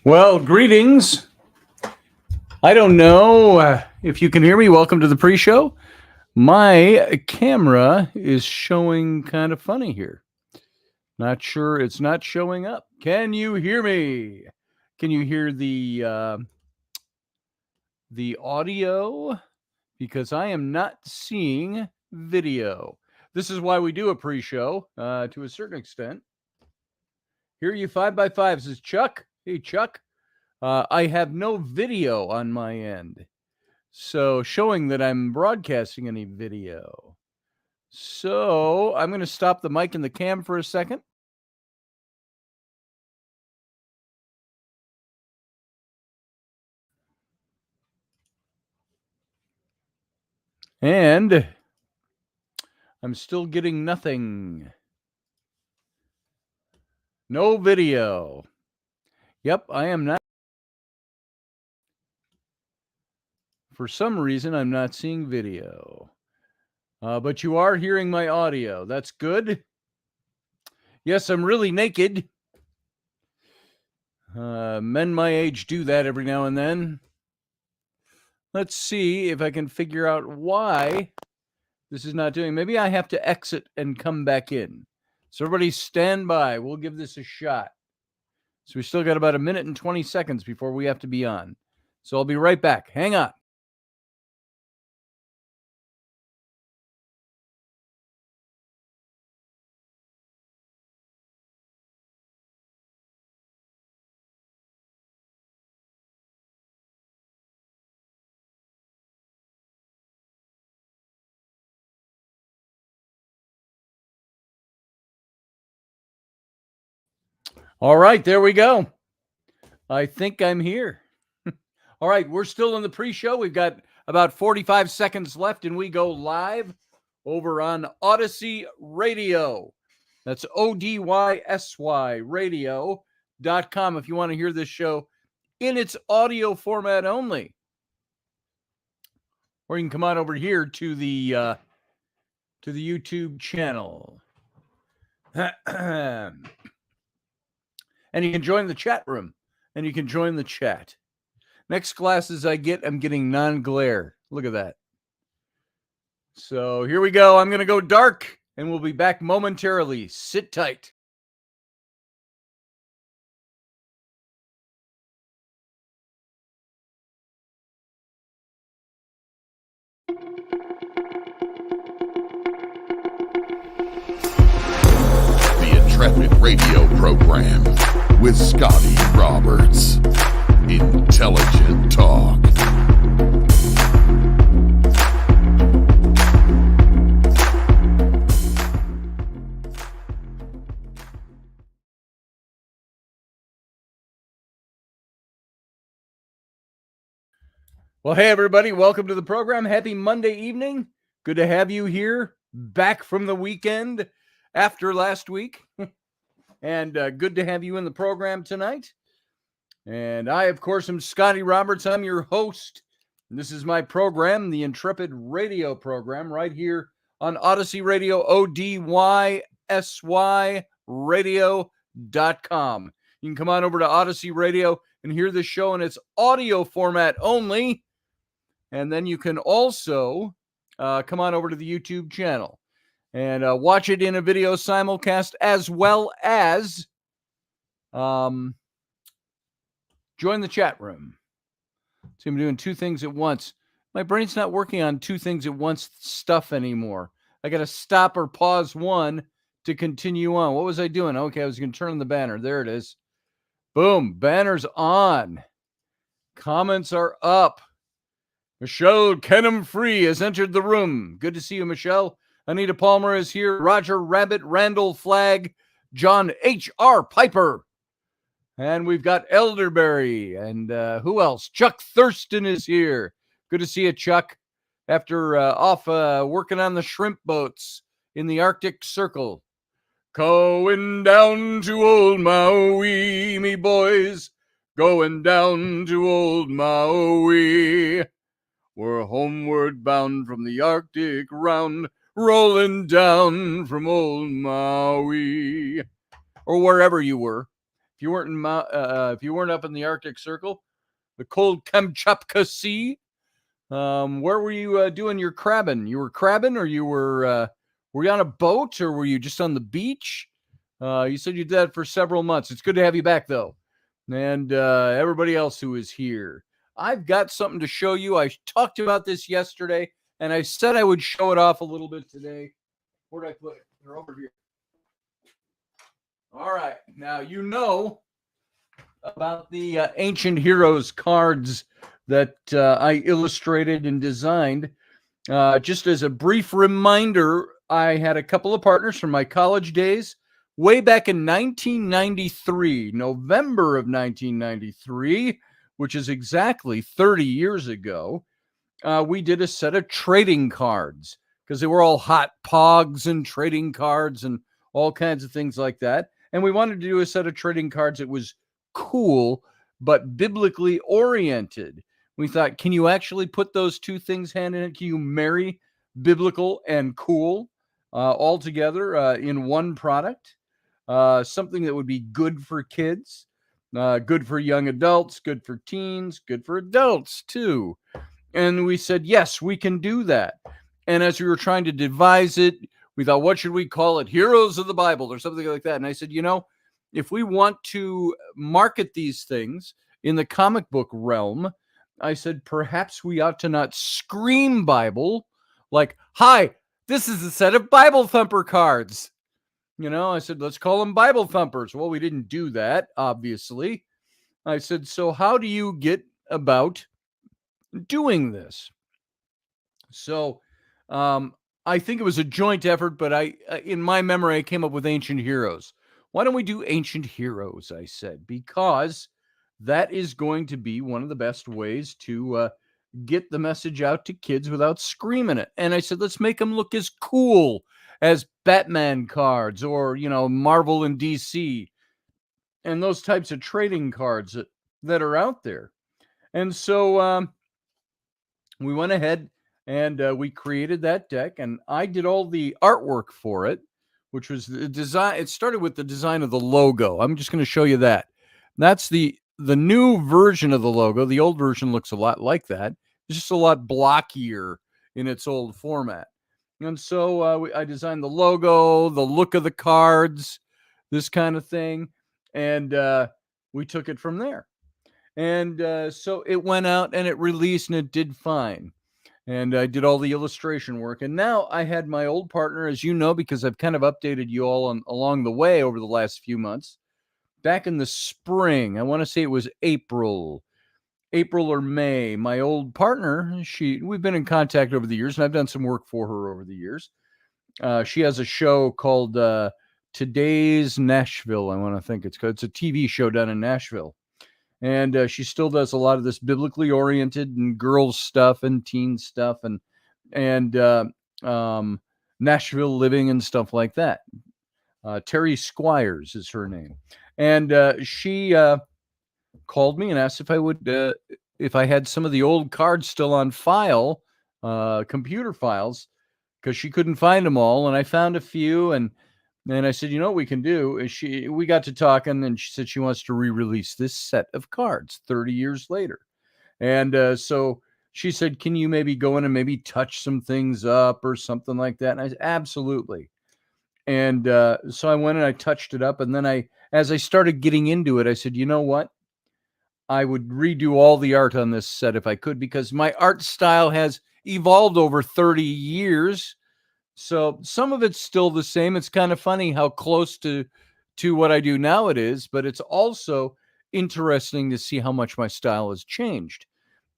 Well, greetings. I don't know if you can hear me. Welcome to the pre-show. My camera is showing kind of funny here. Not sure it's not showing up. Can you hear me? Can you hear the audio? Because I am not seeing video. This is why we do a pre-show to a certain extent. Hear you 5x5. This is Chuck. Hey, Chuck. I have no video on my end, so showing that I'm broadcasting any video. So I'm going to stop the mic and the cam for a second. And I'm still getting nothing. No video. Yep, I am not. For some reason, I'm not seeing video. But you are hearing my audio. That's good. Yes, I'm really naked. Men my age do that every now and then. Let's see if I can figure out why this is not doing. Maybe I have to exit and come back in. So everybody stand by. We'll give this a shot. So we still got about 1 minute and 20 seconds before we have to be on. So I'll be right back. Hang on. All right, there we go. I think I'm here. All right, we're still in the pre-show. We've got about 45 seconds left, and we go live over on Odyssey Radio. That's ODYSY radio.com if you want to hear this show in its audio format only. Or you can come on over here to the YouTube channel. And you can join the chat room, and you can join the chat. Next glasses I get, I'm getting non-glare. Look at that. So here we go. I'm going to go dark, and we'll be back momentarily. Sit tight. The Intrepid Radio Program with Scotty Roberts. Intelligent Talk. Well, hey, everybody. Welcome to the program. Happy Monday evening. Good to have you here, back from the weekend after last week. And good to have you in the program tonight. And I, of course, am Scotty Roberts. I'm your host. And this is my program, the Intrepid Radio Program, right here on Odyssey Radio, ODYSY radio.com. You can come on over to Odyssey Radio and hear the show in its audio format only. And then you can also come on over to the YouTube channel and watch it in a video simulcast, as well as join the chat room. See, I'm doing two things at once. My brain's not working on two things at once stuff anymore. I got to stop or pause one to continue on. What was I doing? Okay, I was going to turn on the banner. There it is. Boom. Banner's on. Comments are up. Michelle Kenham Free has entered the room. Good to see you, Michelle. Anita Palmer is here. Roger Rabbit, Randall Flagg, John H.R. Piper. And we've got Elderberry. And who else? Chuck Thurston is here. Good to see you, Chuck. After off working on the shrimp boats in the Arctic Circle. Going down to old Maui, me boys. Going down to old Maui. We're homeward bound from the Arctic round, rolling down from old Maui. Or wherever you were. if you weren't if you weren't up in the Arctic Circle, the cold Kamchatka Sea, where were you doing your crabbing? You were crabbing, or were you on a boat, or were you just on the beach? You said you did that for several months. It's good to have you back, though, and everybody else who is here. I've got something to show you. I talked about this yesterday, and I said I would show it off a little bit today. Where did I put it? They're over here. All right. Now, you know about the Ancient Heroes cards that I illustrated and designed. Just as a brief reminder, I had a couple of partners from my college days way back in 1993, November of 1993, which is exactly 30 years ago. We did a set of trading cards because they were all hot pogs and trading cards and all kinds of things like that. And we wanted to do a set of trading cards that was cool, but biblically oriented. We thought, can you actually put those two things hand in hand? Can you marry biblical and cool all together in one product? Something that would be good for kids, good for young adults, good for teens, good for adults too. And we said, yes, we can do that. And as we were trying to devise it, we thought, what should we call it? Heroes of the Bible or something like that. And I said, if we want to market these things in the comic book realm, I said, perhaps we ought to not scream Bible like, hi, this is a set of Bible thumper cards. I said, let's call them Bible thumpers. Well, we didn't do that, obviously. I said, so how do you get about doing this? So I think it was a joint effort, but in my memory, I came up with Ancient Heroes. Why don't we do Ancient Heroes, I said, because that is going to be one of the best ways to get the message out to kids without screaming it. And I said, let's make them look as cool as Batman cards or, Marvel and DC and those types of trading cards that are out there. And so we went ahead and we created that deck, and I did all the artwork for it, which was the design. It started with the design of the logo. I'm just going to show you that. That's the new version of the logo. The old version looks a lot like that. It's just a lot blockier in its old format. And so I designed the logo, the look of the cards, this kind of thing. And we took it from there. And so it went out and it released and it did fine. And I did all the illustration work. And now I had my old partner, as you know, because I've kind of updated you all along the way over the last few months. Back in the spring, I want to say it was April or May, my old partner, we've been in contact over the years, and I've done some work for her over the years. She has a show called Today's Nashville, I want to think it's called. It's a TV show down in Nashville. And she still does a lot of this biblically oriented and girls stuff and teen stuff and Nashville living and stuff like that. Terry Squires is her name. And she called me and asked if I had some of the old cards still on file, computer files, because she couldn't find them all. And I found a few, and I said, what we can do is we got to talking, and she said she wants to re-release this set of cards 30 years later. And so she said, can you maybe go in and maybe touch some things up or something like that? And I said, absolutely. And so I went and I touched it up. And then as I started getting into it, I said, you know what? I would redo all the art on this set if I could, because my art style has evolved over 30 years. So some of it's still the same. It's kind of funny how close to what I do now it is, but it's also interesting to see how much my style has changed.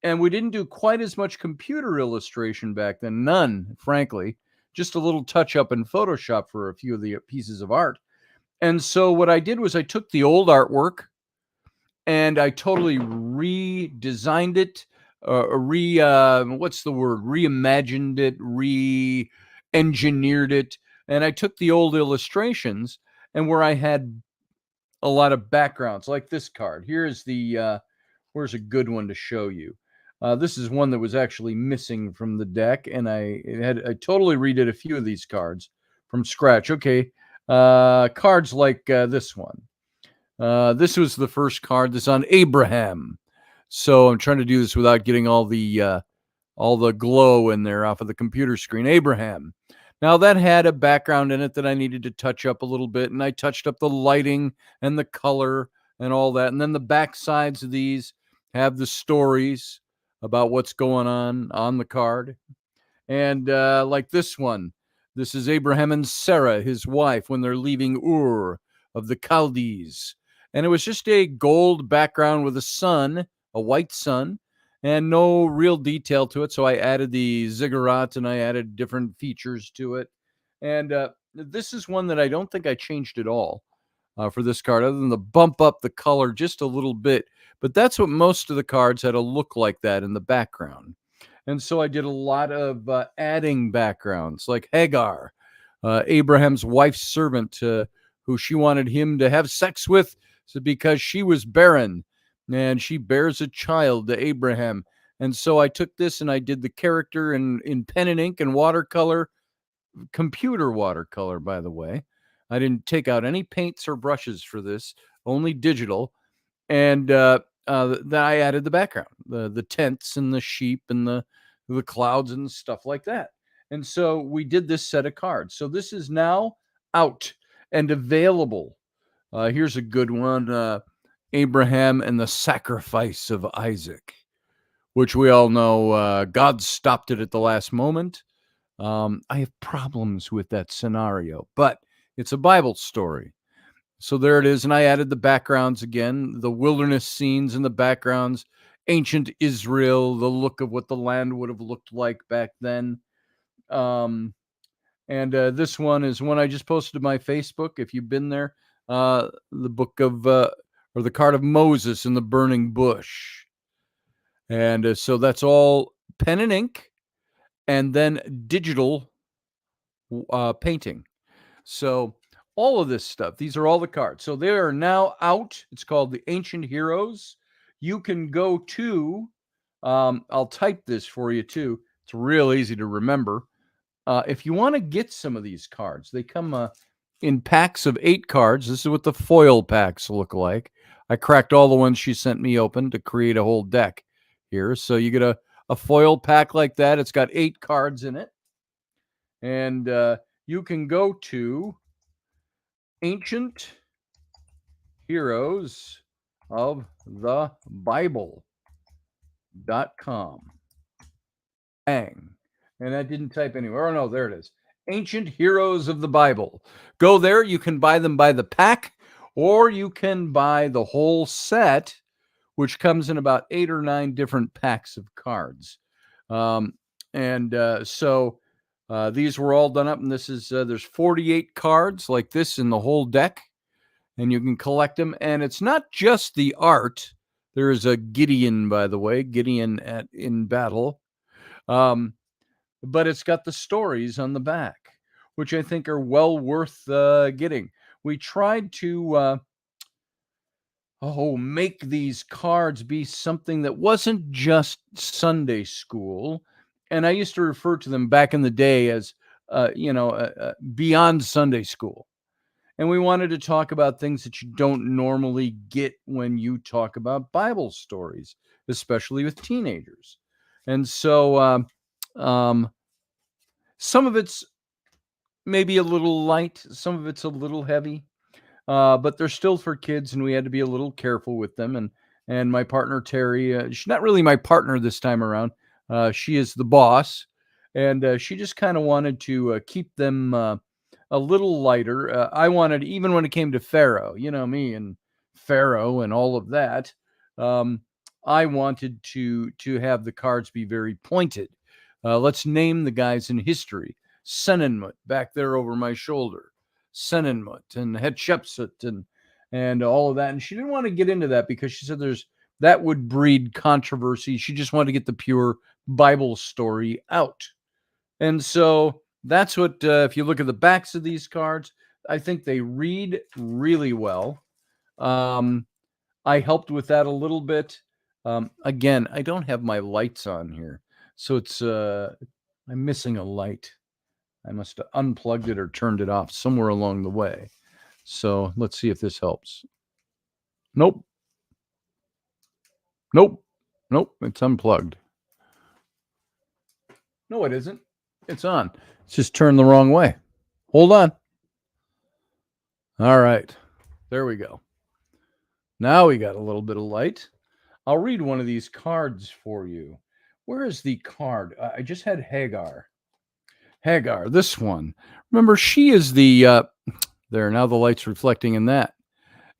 And we didn't do quite as much computer illustration back then. None, frankly. Just a little touch up in Photoshop for a few of the pieces of art. And so what I did was I took the old artwork and I totally redesigned it, reimagined it, re-engineered it. And I took the old illustrations and where I had a lot of backgrounds, like this card. Here's where's a good one to show you. This is one that was actually missing from the deck, and I totally redid a few of these cards from scratch. Okay, cards like this one. This was the first card that's on Abraham. So I'm trying to do this without getting all the glow in there off of the computer screen. Abraham. Now that had a background in it that I needed to touch up a little bit, and I touched up the lighting and the color and all that. And then the back sides of these have the stories about what's going on the card. And like this one, this is Abraham and Sarah, his wife, when they're leaving Ur of the Chaldees. And it was just a gold background with a sun, a white sun, and no real detail to it. So I added the ziggurat and I added different features to it. And this is one that I don't think I changed at all for this card, other than to bump up the color just a little bit. But that's what most of the cards had to look like that in the background. And so I did a lot of adding backgrounds, like Hagar, Abraham's wife's servant, who she wanted him to have sex with because she was barren, and she bears a child to Abraham. And so I took this and I did the character in pen and ink and watercolor, computer watercolor, by the way. I didn't take out any paints or brushes for this, only digital. And then I added the background, the tents and the sheep and the clouds and stuff like that. And so we did this set of cards. So this is now out and available. Here's a good one. Abraham and the sacrifice of Isaac, which we all know God stopped it at the last moment. I have problems with that scenario, but it's a Bible story. So there it is. And I added the backgrounds again, the wilderness scenes in the backgrounds, ancient Israel, the look of what the land would have looked like back then. And this one is one I just posted to my Facebook. If you've been there, the book of, or the card of Moses in the burning bush. And so that's all pen and ink and then digital painting. So all of this stuff, these are all the cards. So they are now out. It's called the Ancient Heroes. You can go to, I'll type this for you too. It's real easy to remember. If you want to get some of these cards, they come in packs of 8 cards. This is what the foil packs look like. I cracked all the ones she sent me open to create a whole deck here. So you get a foil pack like that. It's got 8 cards in it. And you can go to Ancient Heroes of the Bible.com. Bang. And that didn't type anywhere. Oh, no, there it is. Ancient Heroes of the Bible. Go there. You can buy them by the pack, or you can buy the whole set, which comes in about 8 or 9 different packs of cards. So these were all done up, and this is there's 48 cards like this in the whole deck, and you can collect them. And it's not just the art. There is a Gideon, by the way, Gideon in battle. But it's got the stories on the back, which I think are well worth getting. We tried to make these cards be something that wasn't just Sunday school. And I used to refer to them back in the day as, beyond Sunday school. And we wanted to talk about things that you don't normally get when you talk about Bible stories, especially with teenagers. And so some of it's maybe a little light, some of it's a little heavy, but they're still for kids, and we had to be a little careful with them. And my partner, Terry, she's not really my partner this time around. She is the boss, and she just kind of wanted to keep them a little lighter. I wanted, even when it came to Pharaoh, me and Pharaoh and all of that, I wanted to have the cards be very pointed. Let's name the guys in history. Senenmut, back there over my shoulder. Senenmut and Hatshepsut and all of that. And she didn't want to get into that because she said that would breed controversy. She just wanted to get the pure Bible story out. And so that's what, if you look at the backs of these cards, I think they read really well. I helped with that a little bit. Again, I don't have my lights on here. So it's, I'm missing a light. I must have unplugged it or turned it off somewhere along the way. So let's see if this helps. Nope. Nope. Nope. It's unplugged. No, it isn't. It's on. It's just turned the wrong way. Hold on. All right. There we go. Now we got a little bit of light. I'll read one of these cards for you. Where is the card? I just had Hagar. Hagar, this one. Remember, she is the, there, now the light's reflecting in that.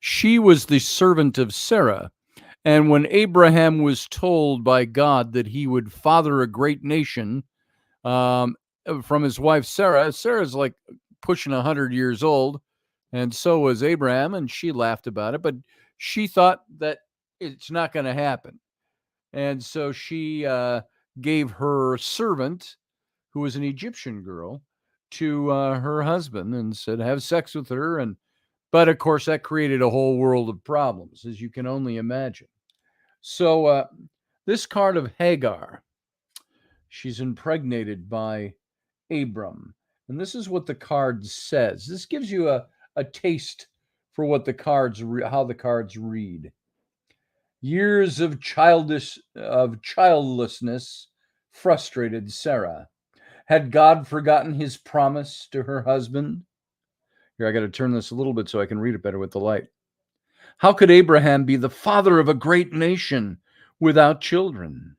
She was the servant of Sarah. And when Abraham was told by God that he would father a great nation from his wife Sarah, Sarah's like pushing 100 years old, and so was Abraham, and she laughed about it, but she thought that it's not going to happen. And so she gave her servant, who was an Egyptian girl, to her husband and said, have sex with her. But of course, that created a whole world of problems, as you can only imagine. So this card of Hagar, she's impregnated by Abram. And this is what the card says. This gives you a taste for what the cards, how the cards read. Years of childlessness frustrated Sarah. Had God forgotten his promise to her husband? Here, I got to turn this a little bit so I can read it better with the light. How could Abraham be the father of a great nation without children?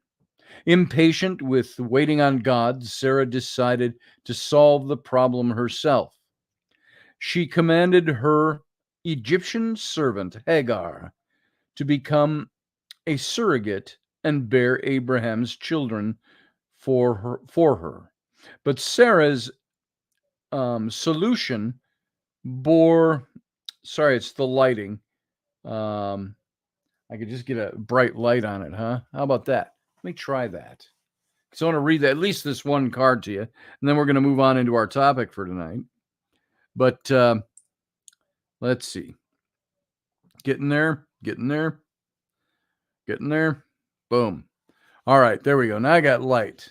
Impatient with waiting on God, Sarah decided to solve the problem herself. She commanded her Egyptian servant, Hagar, to become a surrogate and bear Abraham's children for her. But Sarah's solution bore, sorry, it's the lighting. I could just get a bright light on it, huh? How about that? Let me try that. So I want to read that, at least this one card to you, and then we're going to move on into our topic for tonight. But let's see. Getting there. Boom. All right, there we go. Now I got light.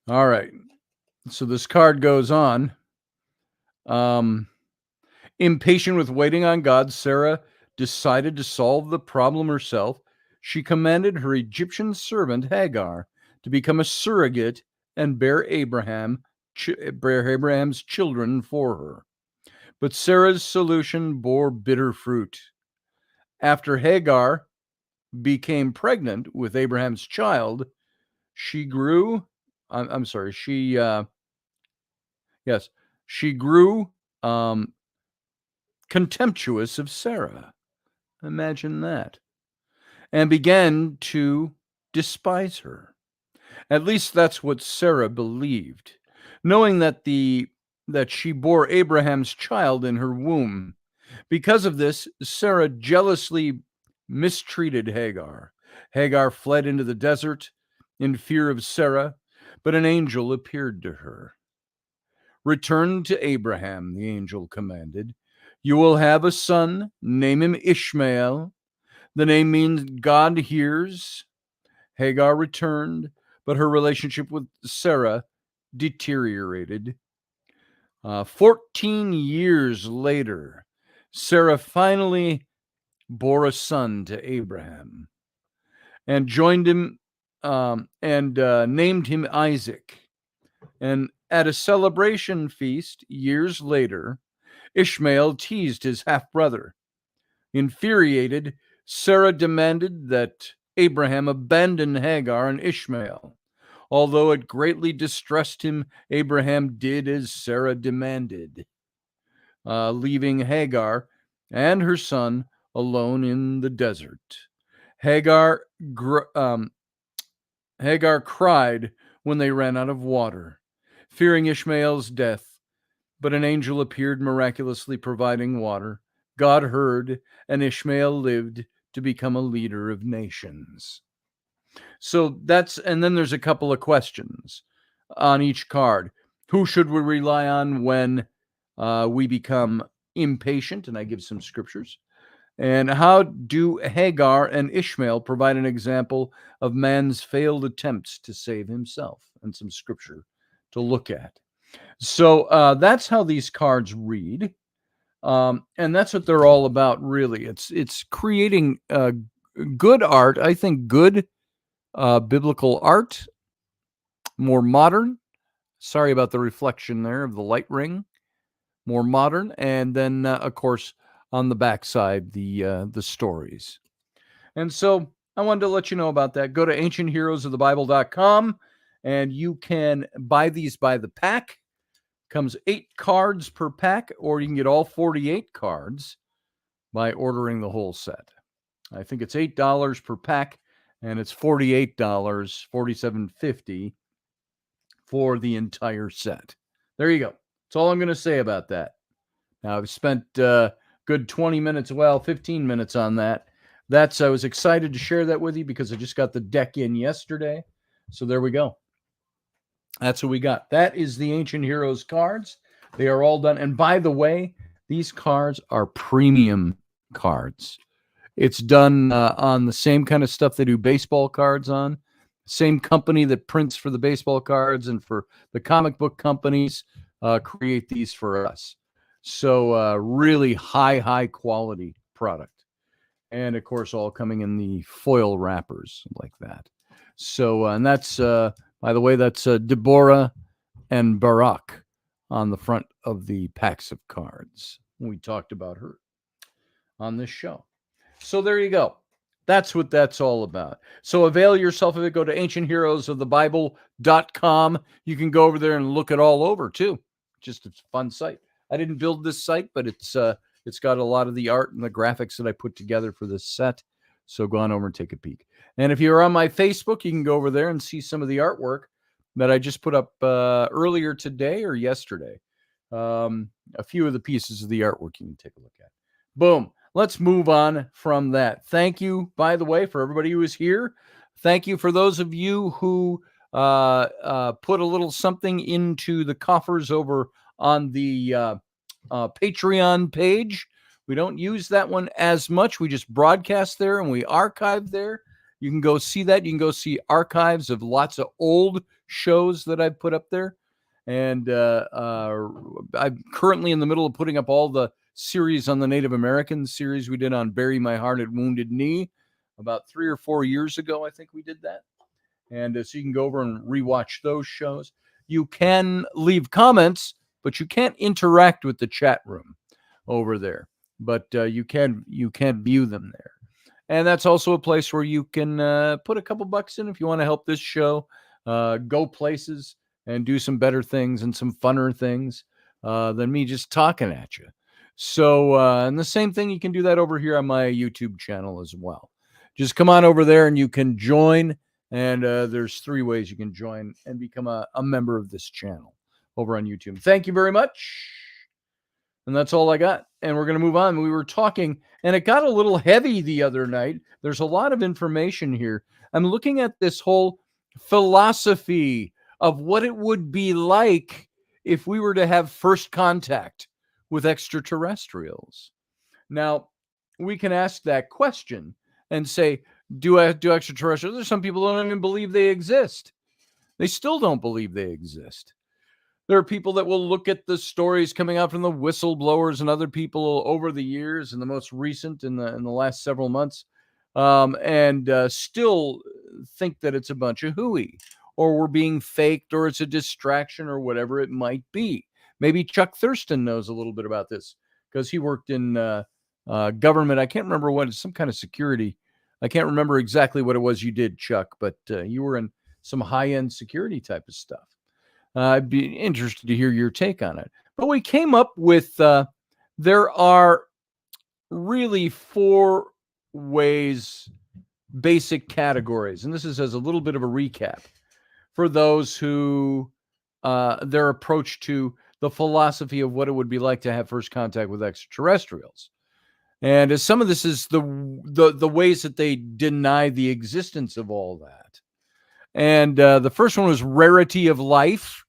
All right. So this card goes on. Impatient with waiting on God, Sarah decided to solve the problem herself. She commanded her Egyptian servant, Hagar, to become a surrogate and bear Abraham's children for her. But Sarah's solution bore bitter fruit. After Hagar became pregnant with Abraham's child, she grew. She grew contemptuous of Sarah. Imagine that. And began to despise her. At least that's what Sarah believed, knowing that she bore Abraham's child in her womb. Because of this, Sarah jealously mistreated Hagar. Hagar fled into the desert in fear of Sarah, but an angel appeared to her. Return to Abraham, the angel commanded. You will have a son, name him Ishmael. The name means God hears. Hagar returned, but her relationship with Sarah deteriorated. 14 years later, Sarah finally bore a son to Abraham and joined him and named him Isaac. And at a celebration feast years later, Ishmael teased his half-brother. Infuriated, Sarah demanded that Abraham abandon Hagar and Ishmael. Although it greatly distressed him, Abraham did as Sarah demanded, leaving Hagar and her son alone in the desert. Hagar cried when they ran out of water, fearing Ishmael's death, but an angel appeared miraculously providing water. God heard, and Ishmael lived to become a leader of nations. So and then there's a couple of questions on each card. Who should we rely on when we become impatient? And I give some scriptures. And how do Hagar and Ishmael provide an example of man's failed attempts to save himself? And some scripture to look at. So that's how these cards read. And that's what they're all about, really. It's creating good art. I think good biblical art, more modern. Sorry about the reflection there of the light ring. More modern, and then of course on the backside the stories. And so I wanted to let you know about that. Go to ancientheroesofthebible.com and you can buy these by the pack. Comes 8 cards per pack, or you can get all 48 cards by ordering the whole set. I think it's $8 per pack, and it's $48, $47.50 for the entire set. There you go. That's all I'm going to say about that. Now, I've spent good 20 minutes, 15 minutes on that. I was excited to share that with you because I just got the deck in yesterday. So there we go. That's what we got. That is the Ancient Heroes cards. They are all done. And by the way, these cards are premium cards. It's done on the same kind of stuff they do baseball cards on. Same company that prints for the baseball cards and for the comic book companies create these for us. So really high quality product. And of course, all coming in the foil wrappers like that. So, and that's, by the way, that's Deborah and Barak on the front of the packs of cards. We talked about her on this show. So there you go. That's what that's all about. So avail yourself of it. Go to ancientheroesofthebible.com. You can go over there and look it all over too. Just a fun site. I didn't build this site, but it's got a lot of the art and the graphics that I put together for this set. So go on over and take a peek. And if you're on my Facebook, you can go over there and see some of the artwork that I just put up earlier today or yesterday. A few of the pieces of the artwork you can take a look at. Boom. Let's move on from that. Thank you, by the way, for everybody who is here. Thank you for those of you who put a little something into the coffers over on the Patreon page. We don't use that one as much. We just broadcast there and we archive there. You can go see that. You can go see archives of lots of old shows that I've put up there. And I'm currently in the middle of putting up all the series on the Native American series we did on Bury My Heart at Wounded Knee about 3 or 4 years ago. I think we did that. And so you can go over and rewatch those shows. You can leave comments, but you can't interact with the chat room over there. But you can view them there. And that's also a place where you can put a couple bucks in if you want to help this show go places and do some better things and some funner things than me just talking at you. So, and the same thing, you can do that over here on my YouTube channel as well. Just come on over there and you can join. And there's 3 ways you can join and become a member of this channel over on YouTube. Thank you very much. And that's all I got. And we're going to move on. We were talking, and it got a little heavy the other night. There's a lot of information here. I'm looking at this whole philosophy of what it would be like if we were to have first contact with extraterrestrials. Now, we can ask that question and say, do extraterrestrials? There's some people who don't even believe they exist. They still don't believe they exist. There are people that will look at the stories coming out from the whistleblowers and other people over the years, and the most recent in the last several months, and still think that it's a bunch of hooey, or we're being faked, or it's a distraction, or whatever it might be. Maybe Chuck Thurston knows a little bit about this because he worked in government. I can't remember what, some kind of security. I can't remember exactly what it was you did, Chuck, but you were in some high-end security type of stuff. I'd be interested to hear your take on it. But we came up with, there are really 4 ways, basic categories. And this is as a little bit of a recap for those who, their approach to the philosophy of what it would be like to have first contact with extraterrestrials. And as some of this is the ways that they deny the existence of all that. And the first one was rarity of life.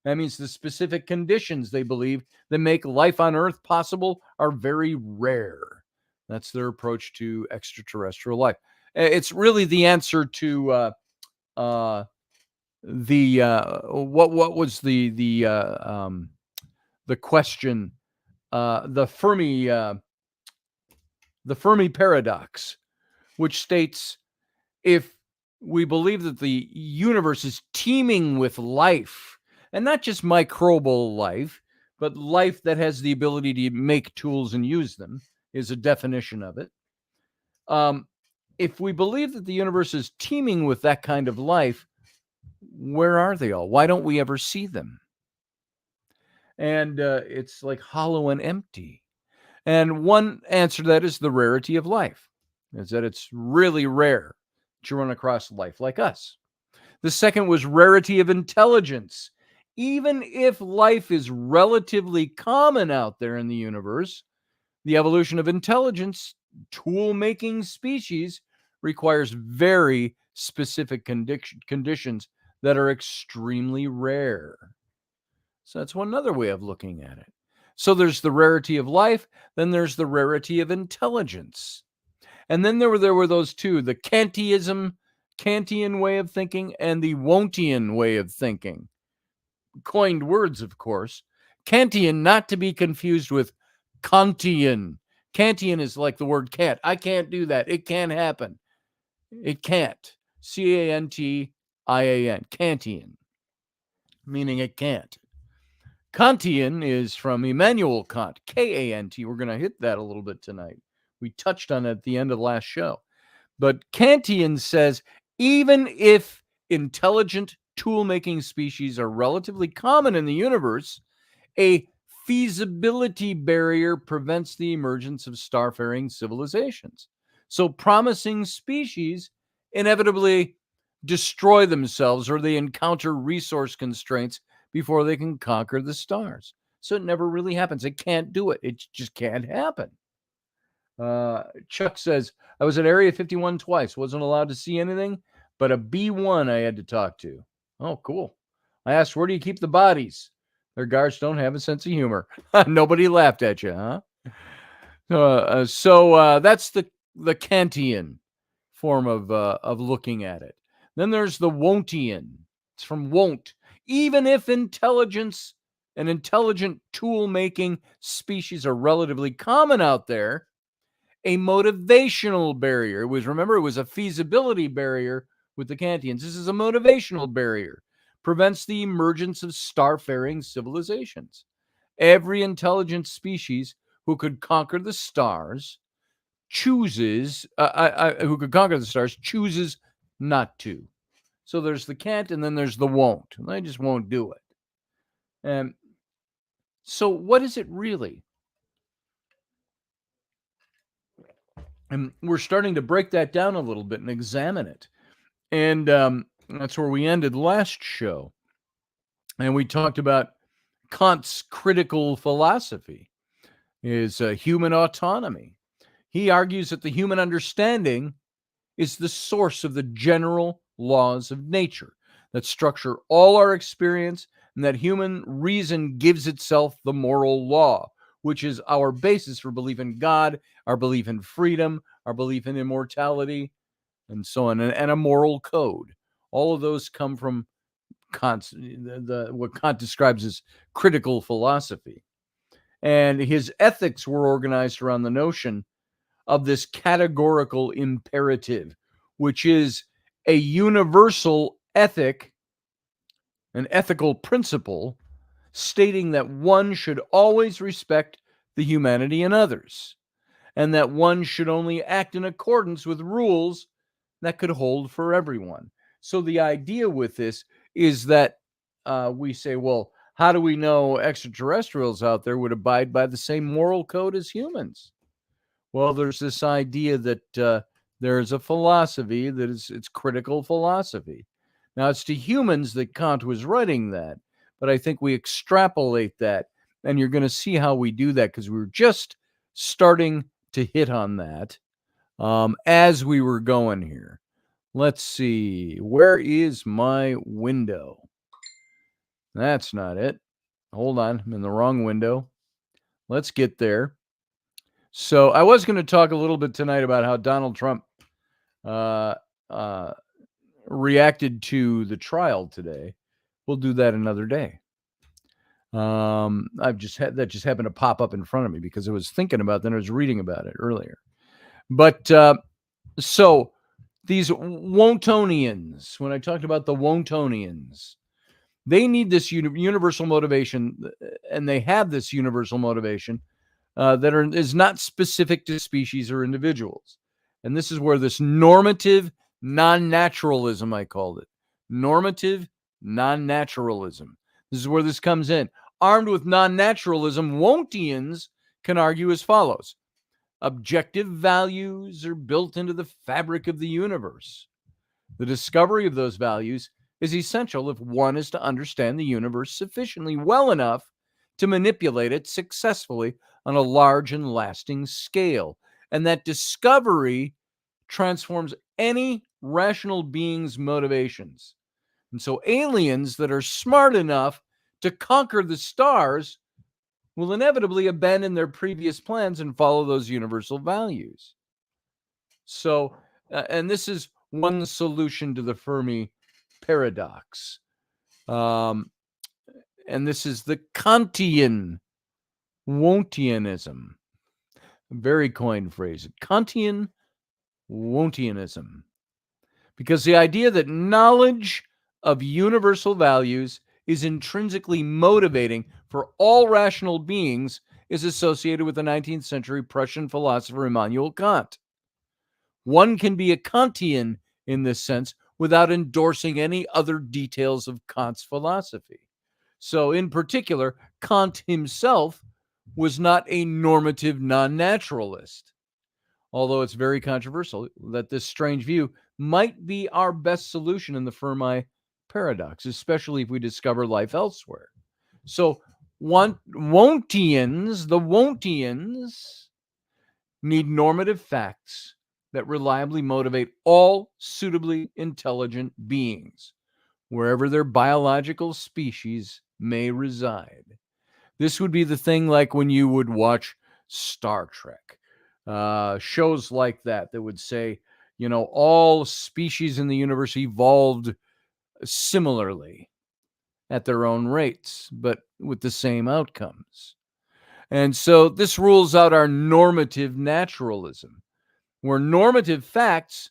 That means the specific conditions they believe that make life on Earth possible are very rare. That's their approach to extraterrestrial life. It's really the answer to what was the question the Fermi Paradox, which states if we believe that the universe is teeming with life, and not just microbial life, but life that has the ability to make tools and use them, is a definition of it. If we believe that the universe is teeming with that kind of life, where are they all? Why don't we ever see them? And it's like hollow and empty. And one answer to that is the rarity of life, is that it's really rare to run across life like us. The second was rarity of intelligence. Even if life is relatively common out there in the universe, the evolution of intelligence, tool-making species, requires very specific conditions that are extremely rare. So that's one other way of looking at it. So there's the rarity of life, then there's the rarity of intelligence. And then there were those two, the Kantian way of thinking and the Wontian way of thinking. Coined words, of course. Kantian, not to be confused with Kantian. Kantian is like the word can't. I can't do that. It can't happen. It can't. Cantian. Kantian. Meaning it can't. Kantian is from Immanuel Kant. Kant. We're going to hit that a little bit tonight. We touched on it at the end of the last show. But Kantian says, even if intelligent tool-making species are relatively common in the universe, a feasibility barrier prevents the emergence of starfaring civilizations. So promising species inevitably destroy themselves, or they encounter resource constraints before they can conquer the stars. So it never really happens. It can't do it. It just can't happen. Chuck says, I was at Area 51 twice. Wasn't allowed to see anything, but a B1 I had to talk to. Oh, cool. I asked, where do you keep the bodies? Their guards don't have a sense of humor. Nobody laughed at you, huh? So that's the Kantian form of looking at it. Then there's the Wontian. It's from won't. Even if intelligence and intelligent tool-making species are relatively common out there, a motivational barrier. It was a feasibility barrier with the Kantians. This is a motivational barrier. Prevents the emergence of starfaring civilizations. Every intelligent species who could conquer the stars chooses not to. So there's the can't, and then there's the won't. And they just won't do it. And so what is it really? And we're starting to break that down a little bit and examine it. And that's where we ended last show. And we talked about Kant's critical philosophy, is human autonomy. He argues that the human understanding is the source of the general laws of nature that structure all our experience, and that human reason gives itself the moral law, which is our basis for belief in God, our belief in freedom, our belief in immortality, and so on, and a moral code. All of those come from Kant's, what Kant describes as critical philosophy. And his ethics were organized around the notion of this categorical imperative, which is a universal ethic, an ethical principle, stating that one should always respect the humanity in others, and that one should only act in accordance with rules that could hold for everyone. So the idea with this is that we say, well, how do we know extraterrestrials out there would abide by the same moral code as humans? Well, there's this idea that there's a philosophy that it's critical philosophy. Now, it's to humans that Kant was writing that, but I think we extrapolate that, and you're going to see how we do that, because we were just starting to hit on that as we were going here. Let's see. Where is my window? That's not it. Hold on. I'm in the wrong window. Let's get there. So I was going to talk a little bit tonight about how Donald Trump reacted to the trial today. We'll do that another day. I've just had that just happened to pop up in front of me because I was thinking about that. I was reading about it earlier. But so these Wontonians, when I talked about the Wontonians, they need this universal motivation, and they have this universal motivation that is not specific to species or individuals. And this is where this normative non-naturalism, I called it, normative non-naturalism. This is where this comes in. Armed with non-naturalism, Wontians can argue as follows. Objective values are built into the fabric of the universe. The discovery of those values is essential if one is to understand the universe sufficiently well enough to manipulate it successfully on a large and lasting scale. And that discovery transforms any rational being's motivations. And so aliens that are smart enough to conquer the stars will inevitably abandon their previous plans and follow those universal values. So, and this is one solution to the Fermi Paradox. And this is the Kantian Wontianism. Very coined phrase. Kantian Wontianism. Because the idea that knowledge of universal values is intrinsically motivating for all rational beings is associated with the 19th century Prussian philosopher Immanuel Kant. One can be a Kantian in this sense without endorsing any other details of Kant's philosophy. So, in particular, Kant himself was not a normative non-naturalist, although it's very controversial that this strange view might be our best solution in the Fermi Paradox, especially if we discover life elsewhere. So, the Wontians need normative facts that reliably motivate all suitably intelligent beings, wherever their biological species may reside. This would be the thing like when you would watch Star Trek, shows like that would say, all species in the universe evolved similarly at their own rates, but with the same outcomes. And so this rules out our normative naturalism, where normative facts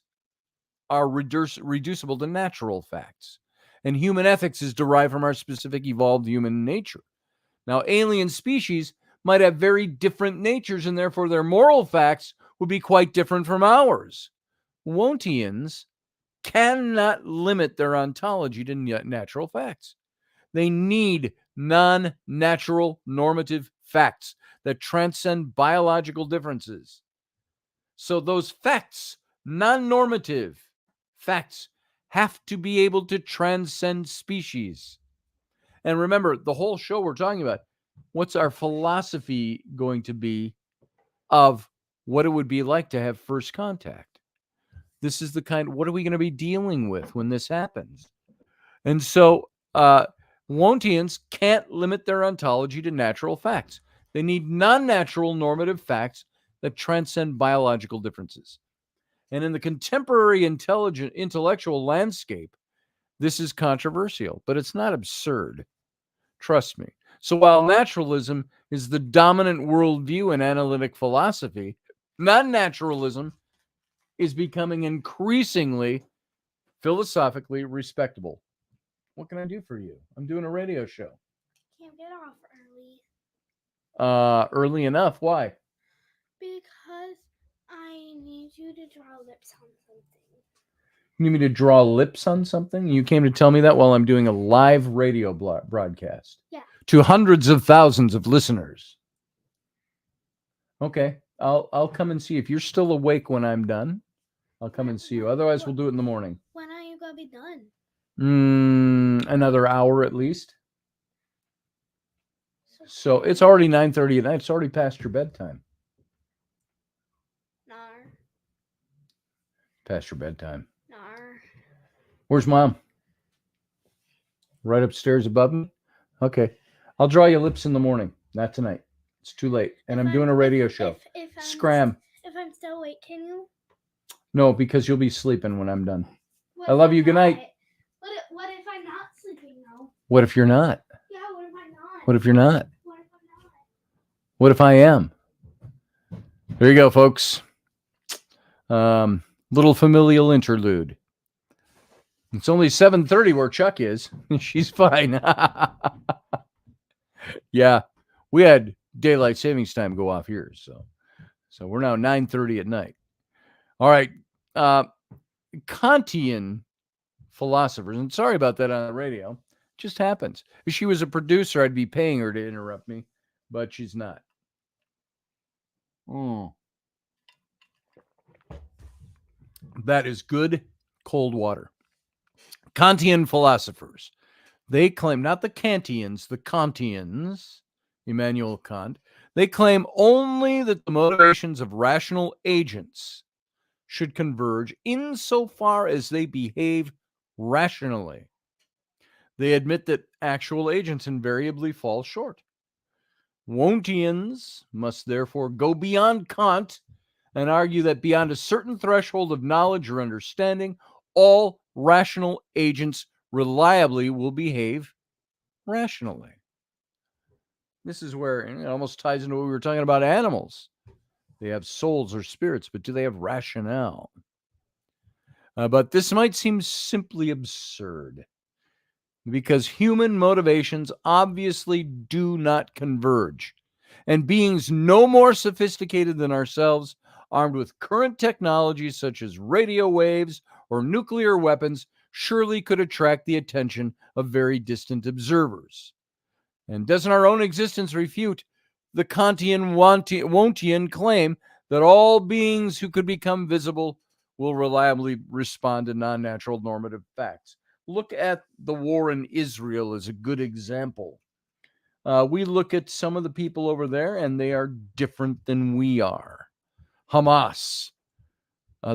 are reducible to natural facts. And human ethics is derived from our specific evolved human nature. Now, alien species might have very different natures, and therefore their moral facts would be quite different from ours. Wontians cannot limit their ontology to natural facts. They need non-natural normative facts that transcend biological differences. So those facts, non-normative facts, have to be able to transcend species. And remember, the whole show we're talking about, what's our philosophy going to be of what it would be like to have first contact? This is the what are we going to be dealing with when this happens? And so Wontians can't limit their ontology to natural facts. They need non-natural normative facts that transcend biological differences. And in the contemporary intellectual landscape, this is controversial, but it's not absurd. Trust me. So while naturalism is the dominant worldview in analytic philosophy, non-naturalism is becoming increasingly philosophically respectable. What can I do for you? I'm doing a radio show. Can't get off early. Early enough. Why? Because I need you to draw lips on something. You need me to draw lips on something? You came to tell me that while I'm doing a live radio broadcast. Yeah. To hundreds of thousands of listeners. Okay. I'll come and see. If you're still awake when I'm done, I'll come and see you. Otherwise, we'll do it in the morning. When are you going to be done? Another hour at least. So it's already 9:30 at night. It's already past your bedtime. Nar. Past your bedtime. Nar. Where's Mom? Right upstairs above me? Okay. I'll draw you lips in the morning. Not tonight. It's too late. And I'm doing a radio show. Scram. If I'm still awake, can you? No, because you'll be sleeping when I'm done. I love you. Good night. What if I'm not sleeping now? What if you're not? Yeah, what if I'm not? What if you're not? What if I am? There you go, folks. Little familial interlude. It's only 7:30 where Chuck is. She's fine. Yeah, we had daylight savings time go off here, so we're now 9:30 at night. All right, Kantian philosophers, and sorry about that on the radio. It just happens. If she was a producer, I'd be paying her to interrupt me, but she's not. That is good cold water. Kantian philosophers. They claim, not the Kantians, the Kantians, Immanuel Kant, they claim only that the motivations of rational agents should converge insofar as they behave rationally. They admit that actual agents invariably fall short. Wondtians must therefore go beyond Kant and argue that beyond a certain threshold of knowledge or understanding, all rational agents reliably will behave rationally. This is where it almost ties into what we were talking about animals. They have souls or spirits, but do they have rationale? But this might seem simply absurd because human motivations obviously do not converge. And beings no more sophisticated than ourselves, armed with current technologies such as radio waves or nuclear weapons, surely could attract the attention of very distant observers. And doesn't our own existence refute the Kantian Wondtian claim that all beings who could become visible will reliably respond to non-natural normative facts? Look at the war in Israel as a good example. We look at some of the people over there, and they are different than we are. Hamas.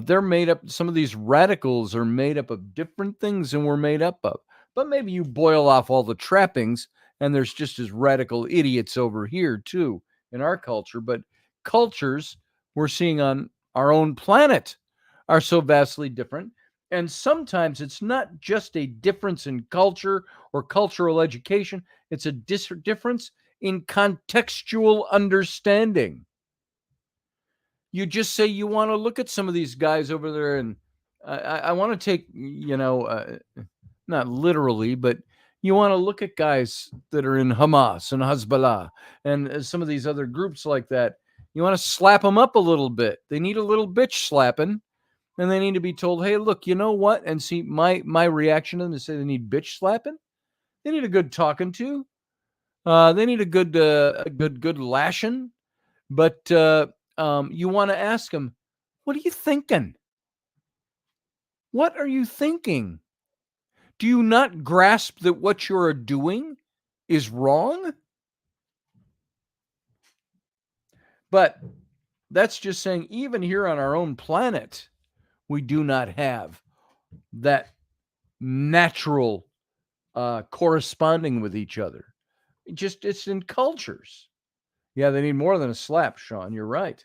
They're made up, some of these radicals are made up of different things than we're made up of. But maybe you boil off all the trappings, and there's just as radical idiots over here, too, in our culture. But cultures we're seeing on our own planet are so vastly different. And sometimes it's not just a difference in culture or cultural education. It's a difference in contextual understanding. You just say you want to look at some of these guys over there, and I want to take, not literally, but you want to look at guys that are in Hamas and Hezbollah and some of these other groups like that. You want to slap them up a little bit. They need a little bitch slapping, and they need to be told, hey, look, you know what? And see, my reaction to them is say they need bitch slapping. They need a good talking to. They need a good lashing. But you want to ask them, what are you thinking? What are you thinking? Do you not grasp that what you're doing is wrong? But that's just saying, even here on our own planet, we do not have that natural corresponding with each other. It's in cultures. Yeah, they need more than a slap, Sean. You're right.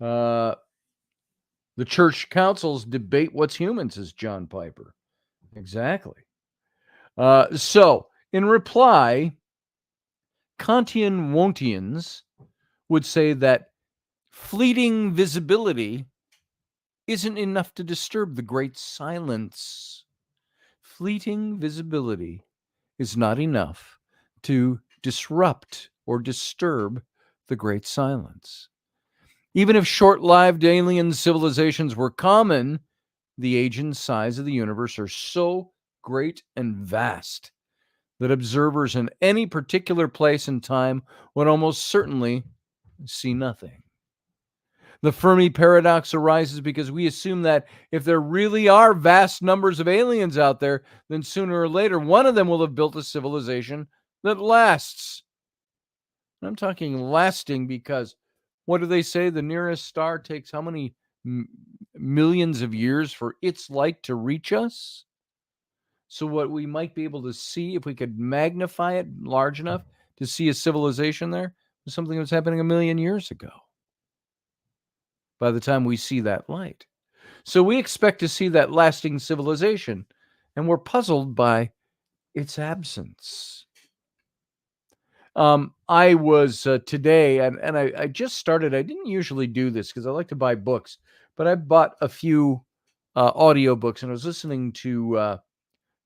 The church councils debate what's human, says John Piper. Exactly. So, in reply, Kantian Wondtians would say that fleeting visibility isn't enough to disturb the great silence. Fleeting visibility is not enough to disrupt or disturb the great silence. Even if short-lived alien civilizations were common, the age and size of the universe are so great and vast that observers in any particular place and time would almost certainly see nothing. The Fermi Paradox arises because we assume that if there really are vast numbers of aliens out there, then sooner or later one of them will have built a civilization that lasts. And I'm talking lasting because what do they say? The nearest star takes how many millions of years for its light to reach us? So what we might be able to see, if we could magnify it large enough to see a civilization there, was something that was happening 1,000,000 years ago by the time we see that light. So we expect to see that lasting civilization, and we're puzzled by its absence. I was today, and I just started. I didn't usually do this because I like to buy books, but I bought a few audio books, and I was listening to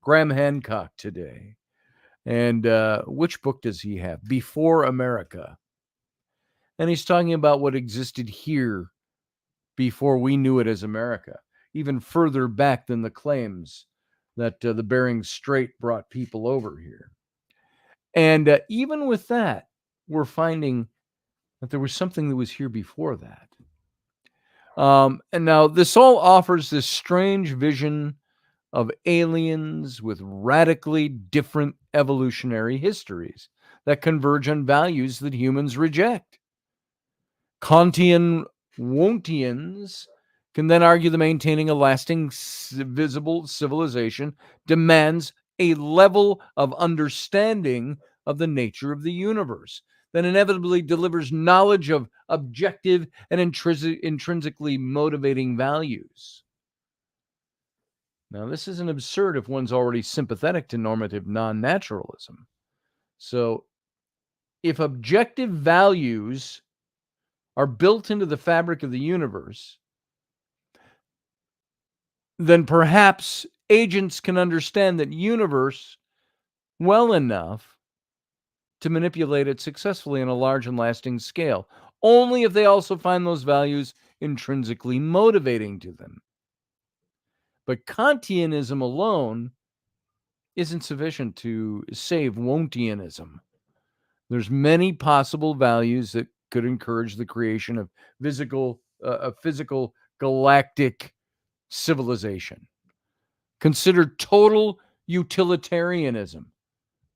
Graham Hancock today. And which book does he have? Before America. And he's talking about what existed here before we knew it as America, even further back than the claims that the Bering Strait brought people over here. And even with that, we're finding that there was something that was here before that. And now this all offers this strange vision of aliens with radically different evolutionary histories that converge on values that humans reject. Kantian Wontians can then argue that maintaining a lasting visible civilization demands a level of understanding of the nature of the universe that inevitably delivers knowledge of objective and intrinsically motivating values. Now, this isn't absurd if one's already sympathetic to normative non-naturalism. So, if objective values are built into the fabric of the universe, then perhaps agents can understand that universe well enough to manipulate it successfully on a large and lasting scale, only if they also find those values intrinsically motivating to them. But Kantianism alone isn't sufficient to save Wontianism. There's many possible values that could encourage the creation of a physical galactic civilization. Consider total utilitarianism,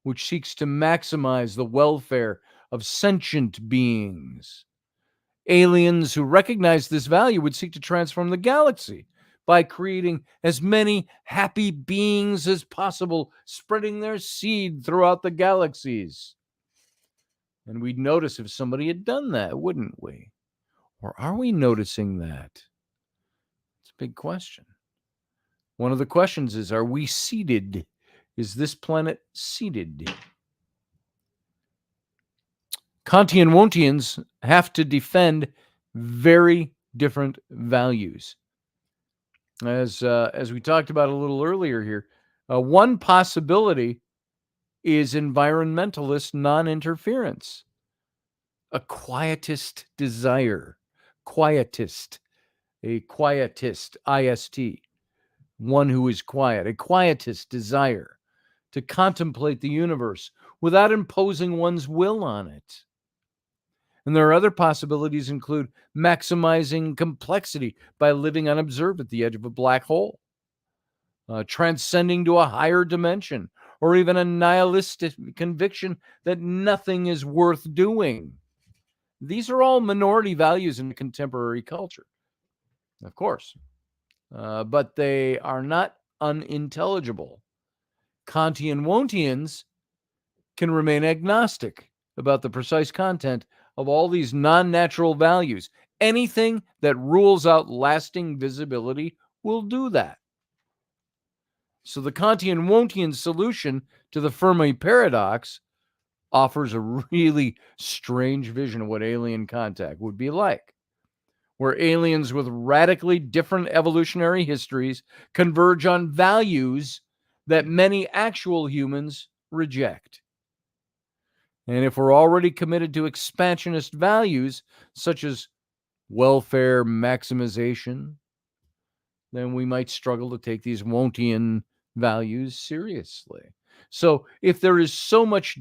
which seeks to maximize the welfare of sentient beings. Aliens who recognize this value would seek to transform the galaxy by creating as many happy beings as possible, spreading their seed throughout the galaxies. And we'd notice if somebody had done that, wouldn't we? Or are we noticing that? It's a big question. One of the questions is, are we seeded? Is this planet seeded? Kantian Wontians have to defend very different values. As we talked about a little earlier here, one possibility is environmentalist non-interference, a quietist desire, quietist, a quietist, IST, one who is quiet, a quietist desire to contemplate the universe without imposing one's will on it. And there are other possibilities include maximizing complexity by living unobserved at the edge of a black hole, transcending to a higher dimension, or even a nihilistic conviction that nothing is worth doing. These are all minority values in contemporary culture, of course, but they are not unintelligible. Kantian Wontians can remain agnostic about the precise content of all these non-natural values. Anything that rules out lasting visibility will do that. So the Kantian Wontian solution to the Fermi Paradox offers a really strange vision of what alien contact would be like, where aliens with radically different evolutionary histories converge on values that many actual humans reject. And if we're already committed to expansionist values, such as welfare maximization, then we might struggle to take these Wontian values seriously. So if there is so much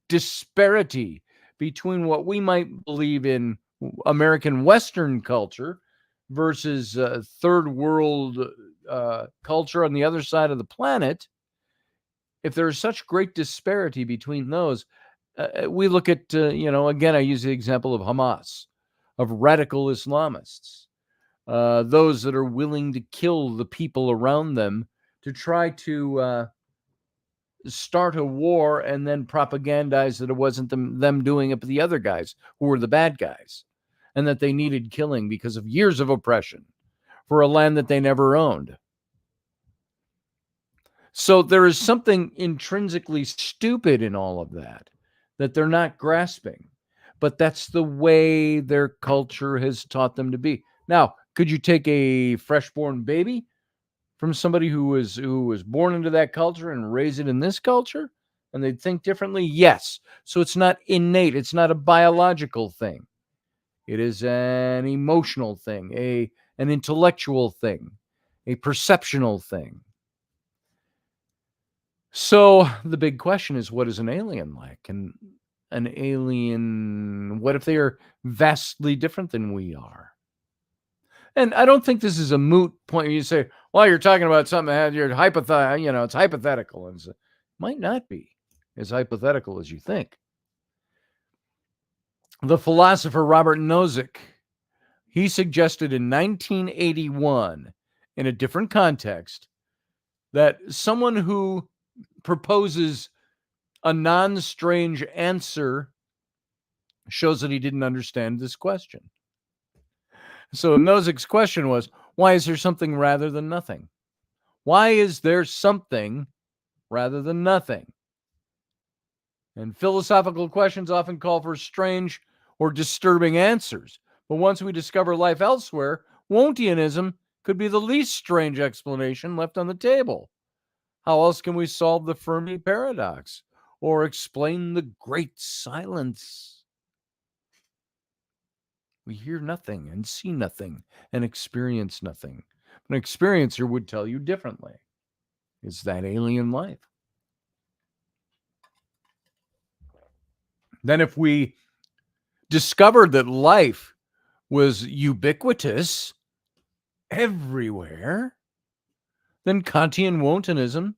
disparity between what we might believe in American Western culture versus third world culture on the other side of the planet, if there is such great disparity between those, we look at, again, I use the example of Hamas, of radical Islamists, those that are willing to kill the people around them to try to start a war and then propagandize that it wasn't them doing it, but the other guys who were the bad guys, and that they needed killing because of years of oppression for a land that they never owned. So there is something intrinsically stupid in all of that. that they're not grasping. But that's the way their culture has taught them to be. Now, could you take a freshborn baby from somebody who was born into that culture and raise it in this culture, and they'd think differently? Yes. So it's not innate. It's not a biological thing. It is an emotional thing, an intellectual thing, a perceptional thing. So the big question is, what is an alien like? And an alien, what if they are vastly different than we are? And I don't think this is a moot point. You say, well, you're talking about something that you're hypothetical, it's hypothetical. And it might not be as hypothetical as you think. The philosopher Robert Nozick, he suggested in 1981, in a different context, that someone who proposes a non-strange answer shows that he didn't understand this question. So Nozick's question was, why is there something rather than nothing? Why is there something rather than nothing? And philosophical questions often call for strange or disturbing answers. But once we discover life elsewhere, Wontianism could be the least strange explanation left on the table. How else can we solve the Fermi Paradox or explain the great silence? We hear nothing and see nothing and experience nothing. An experiencer would tell you differently. Is that alien life? Then if we discovered that life was ubiquitous everywhere, then Kantian Wontianism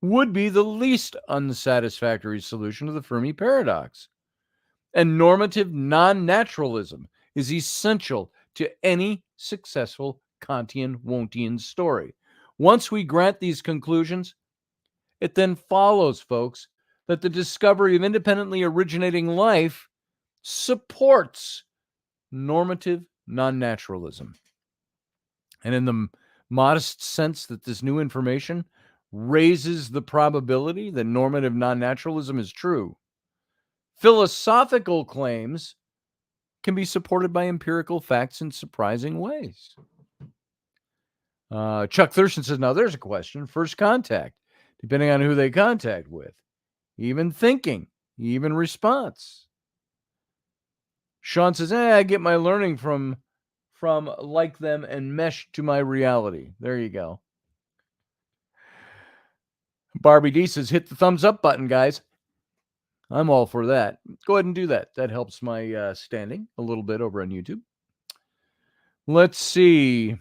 would be the least unsatisfactory solution to the Fermi Paradox. And normative non-naturalism is essential to any successful Kantian Wontian story. Once we grant these conclusions, it then follows, folks, that the discovery of independently originating life supports normative non-naturalism. And in the modest sense that this new information raises the probability that normative non-naturalism is true, philosophical claims can be supported by empirical facts in surprising ways. Chuck Thurston says, now there's a question. First contact, depending on who they contact with. Even thinking, even response. Sean says, I get my learning from like them and mesh to my reality. There you go. Barbie D says, hit the thumbs up button, guys. I'm all for that. Go ahead and do that. That helps my standing a little bit over on YouTube. Let's see.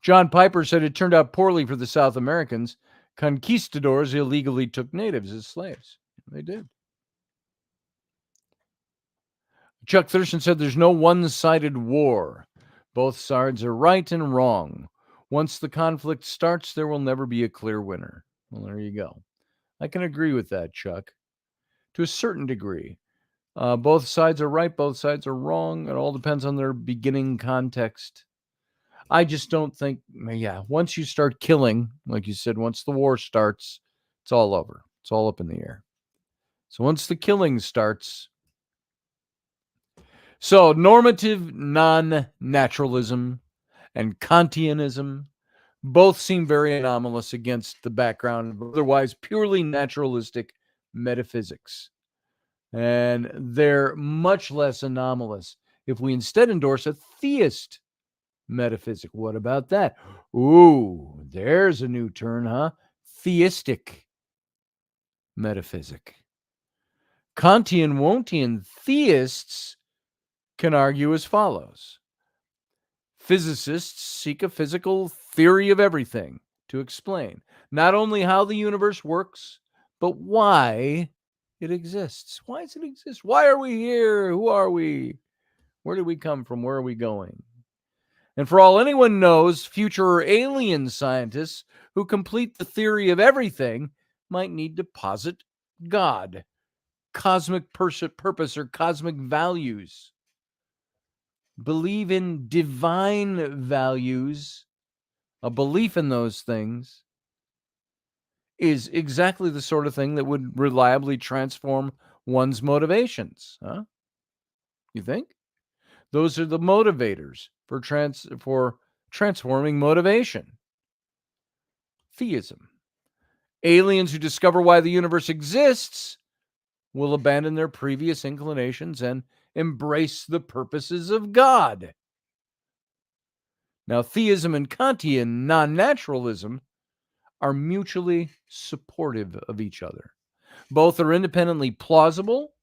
John Piper said it turned out poorly for the South Americans. Conquistadors illegally took natives as slaves. They did. Chuck Thurston said there's no one-sided war. Both sides are right and wrong. Once the conflict starts, there will never be a clear winner. Well, there you go. I can agree with that, Chuck, to a certain degree. Both sides are right, both sides are wrong. It all depends on their beginning context. I just don't think, once you start killing, like you said, once the war starts, it's all over. It's all up in the air. So once the killing starts, so normative non-naturalism and Kantianism both seem very anomalous against the background of otherwise purely naturalistic metaphysics. And they're much less anomalous if we instead endorse a theist metaphysic. What about that? Ooh, there's a new turn, huh? Theistic metaphysic. Kantian Wontian theists can argue as follows. Physicists seek a physical theory of everything to explain not only how the universe works, but why it exists. Why does it exist? Why are we here? Who are we? Where did we come from? Where are we going? And for all anyone knows, future alien scientists who complete the theory of everything might need to posit God, cosmic purpose, or cosmic values. Believe in divine values, a belief in those things, is exactly the sort of thing that would reliably transform one's motivations. Huh? You think? Those are the motivators for transforming motivation. Theism. Aliens who discover why the universe exists will abandon their previous inclinations and embrace the purposes of God. Now, theism and Kantian non-naturalism are mutually supportive of each other. Both are independently plausible,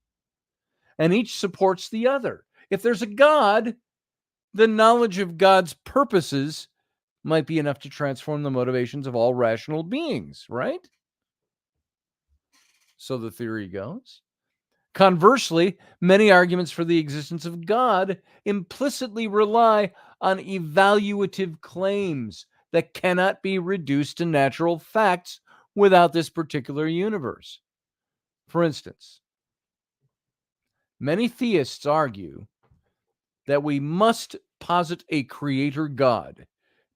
and each supports the other. If there's a God, the knowledge of God's purposes might be enough to transform the motivations of all rational beings, right? So the theory goes. Conversely, many arguments for the existence of God implicitly rely on evaluative claims that cannot be reduced to natural facts without this particular universe. For instance, many theists argue that we must posit a creator God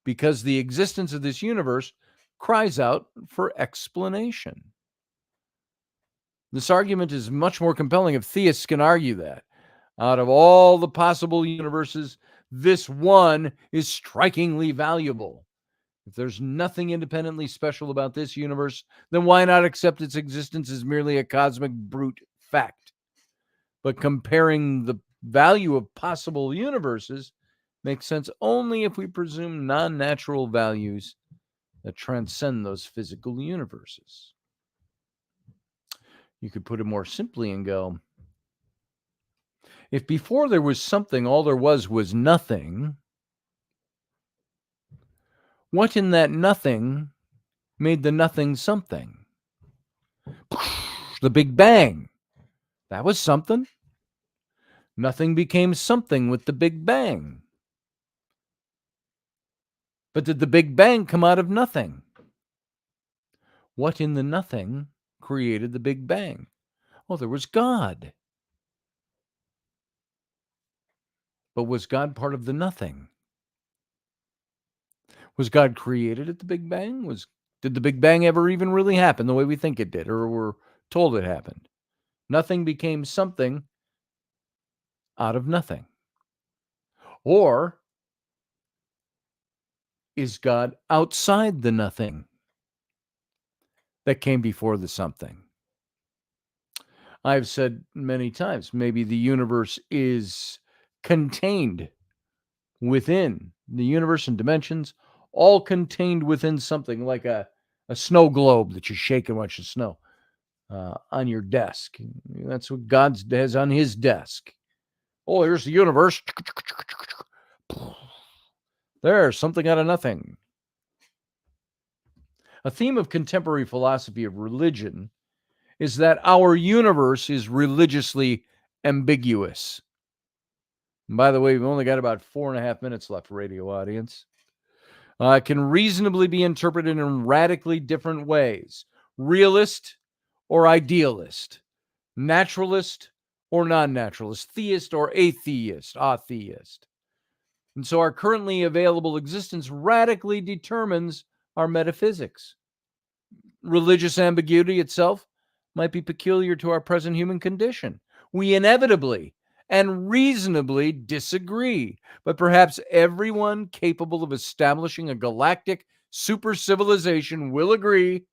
because the existence of this universe cries out for explanation. This argument is much more compelling if theists can argue that. Out of all the possible universes, this one is strikingly valuable. If there's nothing independently special about this universe, then why not accept its existence as merely a cosmic brute fact? But comparing the value of possible universes makes sense only if we presume non-natural values that transcend those physical universes. You could put it more simply and go, if before there was something, all there was nothing, what in that nothing made the nothing something? The Big Bang. That was something. Nothing became something with the Big Bang. But did the Big Bang come out of nothing? What in the nothing created the Big Bang? Oh, there was God. But was God part of the nothing? Was God created at the Big Bang? Did the Big Bang ever even really happen the way we think it did, or we're told it happened? Nothing became something out of nothing. Or is God outside the nothing that came before the something? I've said many times, maybe the universe is contained within the universe and dimensions, all contained within something like a snow globe that you shake and watch the snow on your desk. That's what God has on his desk. Oh, here's the universe. There's something out of nothing. A theme of contemporary philosophy of religion is that our universe is religiously ambiguous. And by the way, we've only got about 4.5 minutes left, radio audience. It can reasonably be interpreted in radically different ways. Realist or idealist, naturalist or non-naturalist, theist or atheist. And so our currently available existence radically determines our metaphysics. Religious ambiguity itself might be peculiar to our present human condition. We inevitably and reasonably disagree, but perhaps everyone capable of establishing a galactic super civilization will agree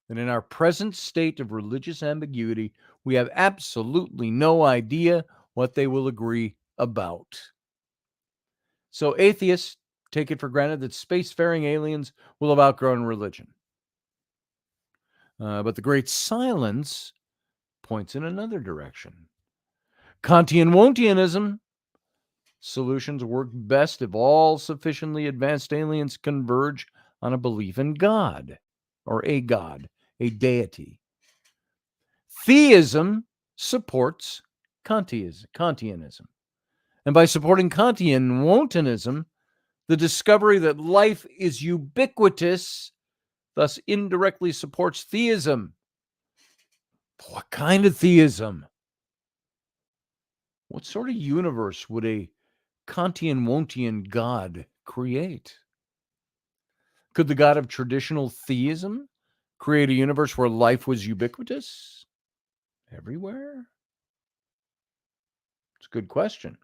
that in our present state of religious ambiguity, we have absolutely no idea what they will agree about. So atheists take it for granted that spacefaring aliens will have outgrown religion. But the great silence points in another direction. Kantian Wontianism solutions work best if all sufficiently advanced aliens converge on a belief in God, or a God, a deity. Theism supports Kantianism. And by supporting Kantian Wontianism, the discovery that life is ubiquitous thus indirectly supports theism. What kind of theism? What sort of universe would a Kantian Wontian God create? Could the God of traditional theism create a universe where life was ubiquitous? Everywhere? It's a good question.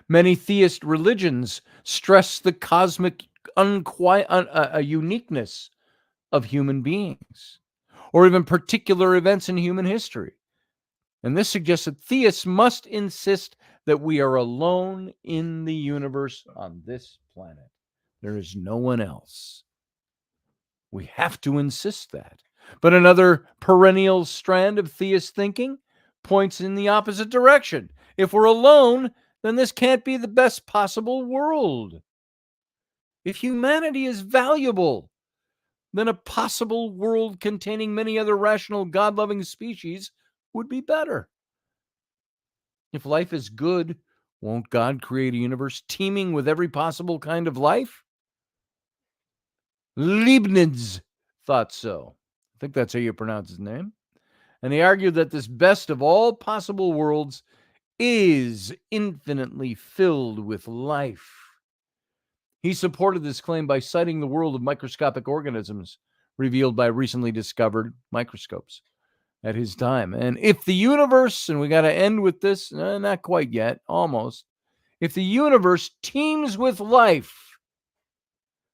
Many theist religions stress the cosmic uniqueness of human beings, or even particular events in human history. And this suggests that theists must insist that we are alone in the universe on this planet. There is no one else. We have to insist that. But another perennial strand of theist thinking points in the opposite direction. If we're alone, then this can't be the best possible world. If humanity is valuable, then a possible world containing many other rational, God-loving species would be better. If life is good, won't God create a universe teeming with every possible kind of life? Leibniz thought so. I think that's how you pronounce his name. And he argued that this best of all possible worlds is infinitely filled with life. He supported this claim by citing the world of microscopic organisms revealed by recently discovered microscopes at his time. And if the universe, and we got to end with this, not quite yet, almost, if the universe teems with life,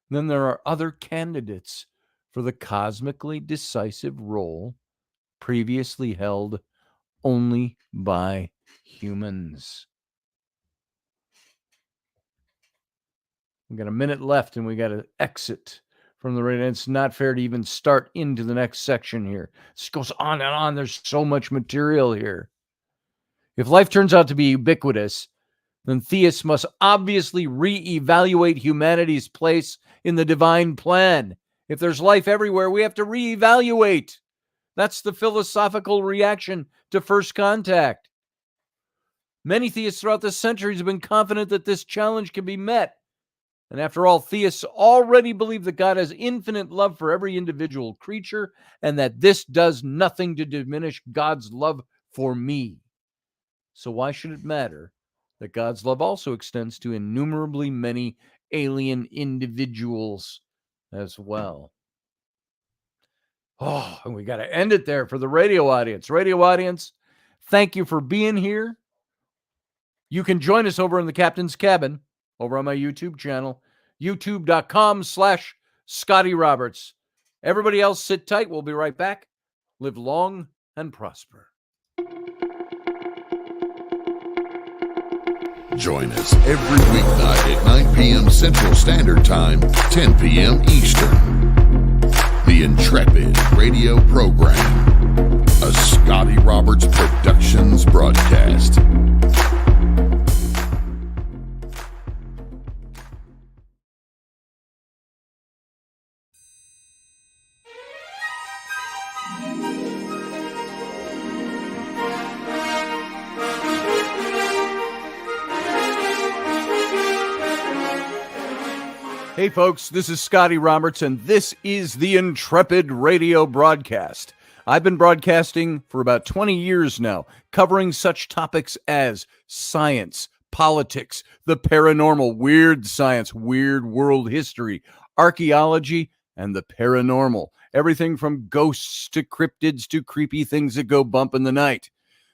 then there are other candidates for the cosmically decisive role previously held only by humans. We got a minute left and we got to exit from the radio. It's not fair to even start into the next section here. This goes on and on. There's so much material here. If life turns out to be ubiquitous, then theists must obviously reevaluate humanity's place in the divine plan. If there's life everywhere, we have to reevaluate. That's the philosophical reaction to first contact. Many theists throughout the centuries have been confident that this challenge can be met. And after all, theists already believe that God has infinite love for every individual creature and that this does nothing to diminish God's love for me. So why should it matter that God's love also extends to innumerably many alien individuals as well? Oh, and we got to end it there for the radio audience. Radio audience, thank you for being here. You can join us over in the Captain's Cabin over on my YouTube channel, youtube.com/Scotty Roberts. Everybody else sit tight. We'll be right back. Live long and prosper. Join us every weeknight at 9 p.m. Central Standard Time, 10 p.m. Eastern. The Intrepid Radio Program, a Scotty Roberts Productions broadcast. Hey folks, this is Scotty Roberts, and this is the Intrepid Radio Broadcast. I've been broadcasting for about 20 years now, covering such topics as science, politics, the paranormal, weird science, weird world history, archaeology, and the paranormal. Everything from ghosts to cryptids to creepy things that go bump in the night.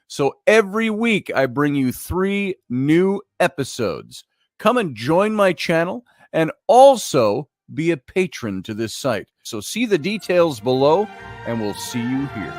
So every week I bring you 3 new episodes. Come and join my channel and also be a patron to this site. So see the details below, and we'll see you here.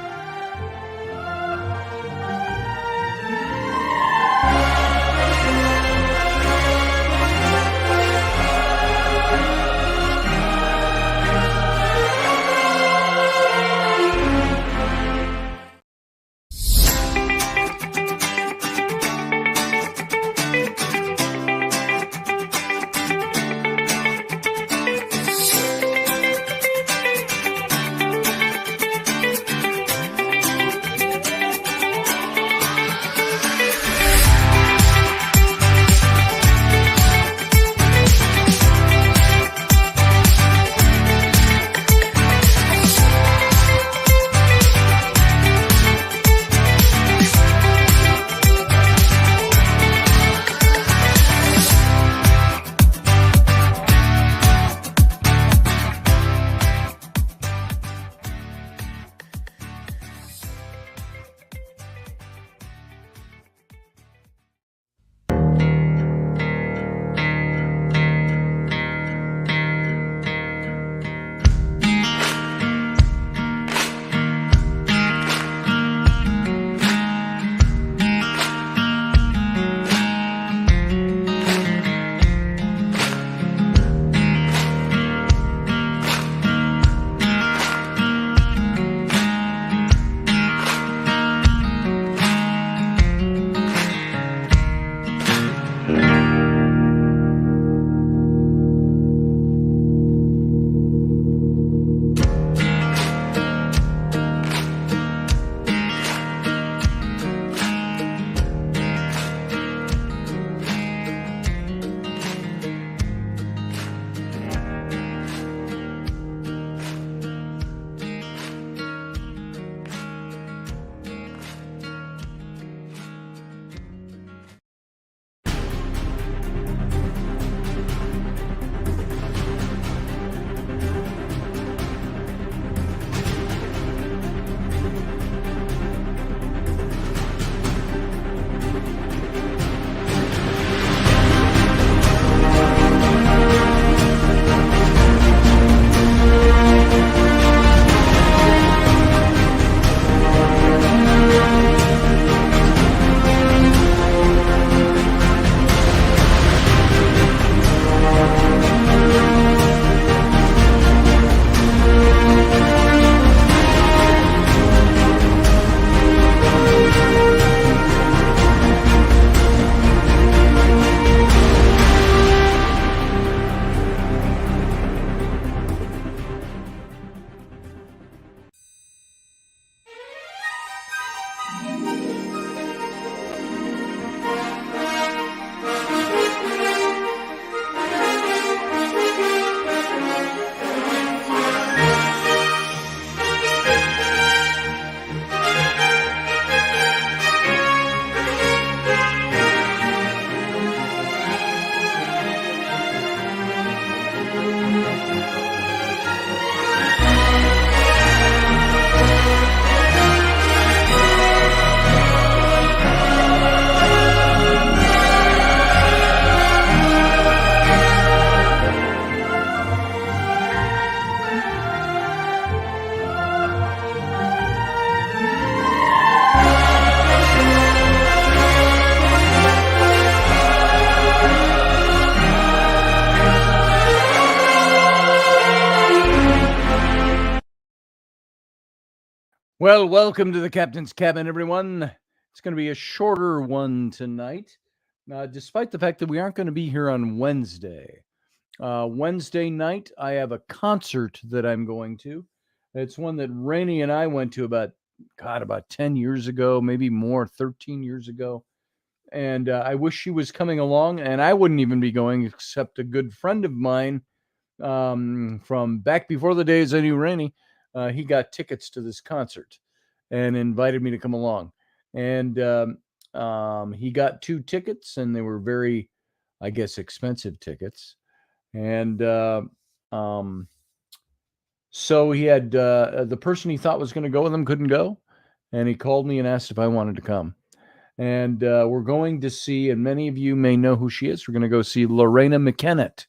Well, welcome to the Captain's Cabin, everyone. It's going to be a shorter one tonight, despite the fact that we aren't going to be here on Wednesday. Wednesday night, I have a concert that I'm going to. It's one that Rainey and I went to about 10 years ago, maybe more, 13 years ago. And I wish she was coming along, and I wouldn't even be going, except a good friend of mine from back before the days I knew Rainey. He got tickets to this concert and invited me to come along. And he got 2 tickets, and they were very, I guess, expensive tickets. And so he had the person he thought was going to go with him couldn't go. And he called me and asked if I wanted to come. And we're going to see, and many of you may know who she is. We're going to go see Lorena McKennett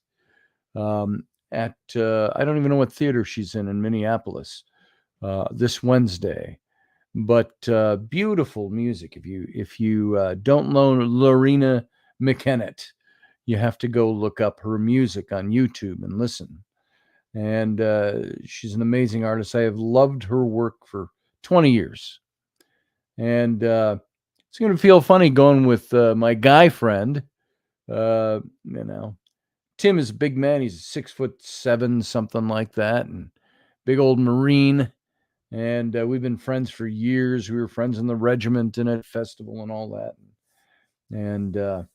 at I don't even know what theater she's in Minneapolis this Wednesday. But beautiful music. If you don't know Lorena McKennett, you have to go look up her music on YouTube and listen. And she's an amazing artist. I have loved her work for 20 years. And it's going to feel funny going with my guy friend. Tim is a big man. He's 6'7", something like that, and big old Marine. And we've been friends for years. We were friends in the regiment and at festival and all that. And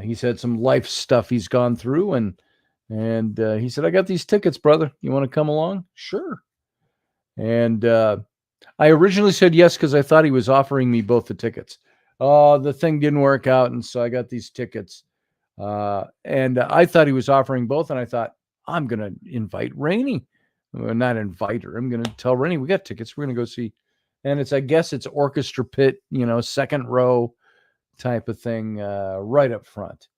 he's had some life stuff he's gone through. And he said, I got these tickets, brother. You want to come along? Sure. And I originally said yes because I thought he was offering me both the tickets. The thing didn't work out, and so I got these tickets. And I thought he was offering both, and I thought, I'm going to invite Rainey. Not invite her. I'm going to tell Rainey, we got tickets. We're going to go see. And I guess it's orchestra pit, second row type of thing, right up front.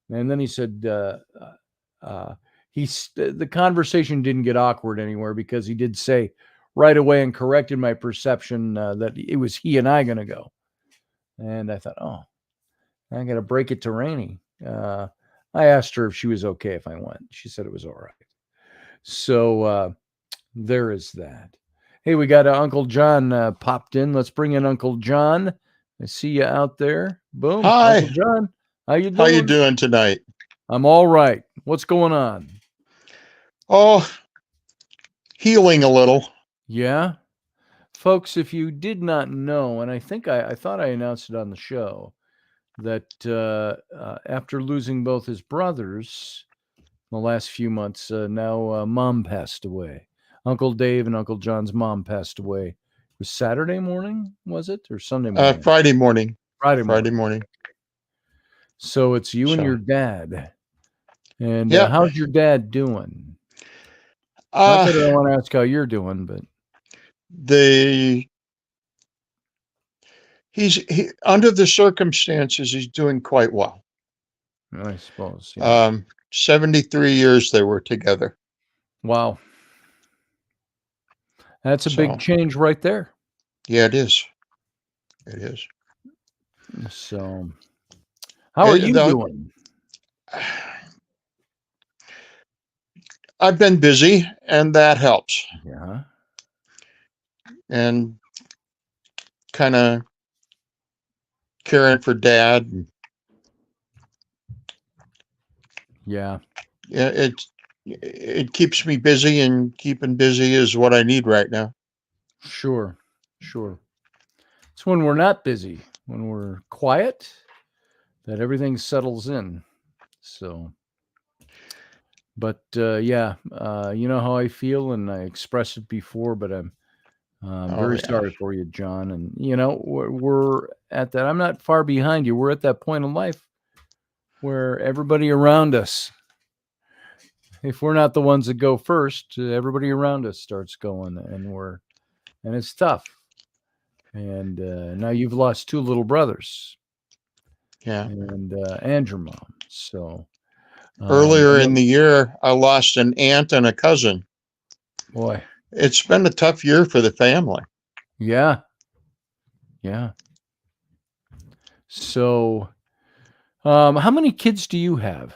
And then he said, the conversation didn't get awkward anywhere because he did say right away and corrected my perception that it was he and I going to go. And I thought, oh, I got to break it to Rainey. I asked her if she was okay if I went. She said it was all right. So there is that. Hey, we got Uncle John popped in. Let's bring in Uncle John. I see you out there. Boom. Hi. Uncle John. How you doing? How you doing tonight? I'm all right. What's going on? Oh, healing a little. Yeah. Folks, if you did not know, and I think I thought I announced it on the show, that after losing both his brothers in the last few months, now Mom passed away. Uncle Dave and Uncle John's mom passed away. It was Saturday morning, was it? Or Sunday morning? Friday morning. Friday morning. So it's you and your dad. And how's your dad doing? Not that I want to ask how you're doing, but he's under the circumstances, he's doing quite well. I suppose. Yeah. 73 years they were together. Wow. That's a big change right there. Yeah, it is. It is. So, how are you doing? I've been busy, and that helps. Yeah. And kind of caring for Dad. Yeah. Yeah, it keeps me busy, and keeping busy is what I need right now. Sure. It's when we're not busy, when we're quiet, that everything settles in. So, but you know how I feel, and I expressed it before, but I'm very sorry for you, John. And we're at that. I'm not far behind you. We're at that point in life where everybody around us, if we're not the ones that go first, everybody around us starts going, and it's tough. And now you've lost 2 little brothers. Yeah. And your mom. So earlier in the year, I lost an aunt and a cousin. Boy, it's been a tough year for the family. Yeah. So, how many kids do you have?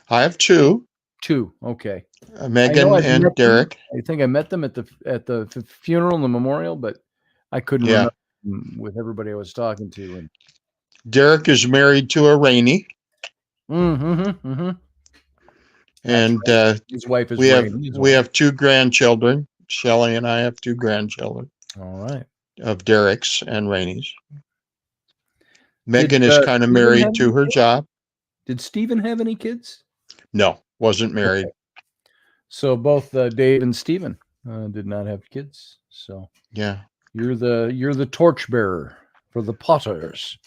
I have 2. 2. Okay. I know Megan I've and met them. Derek. I think I met them at the funeral and the memorial, but I couldn't Yeah. remember them with everybody I was talking to. And Derek is married to a Rainey, That's and right. His wife is we Rainey as well. have 2 grandchildren. Shelley and I have 2 grandchildren All right. of Derek's and Rainey's. Megan Did, is kind of Stephen married have to any her kids? job. Did Stephen have any kids? No, wasn't married. Okay. So both Dave and Stephen did not have kids. So Yeah. you're the torchbearer for the Potters.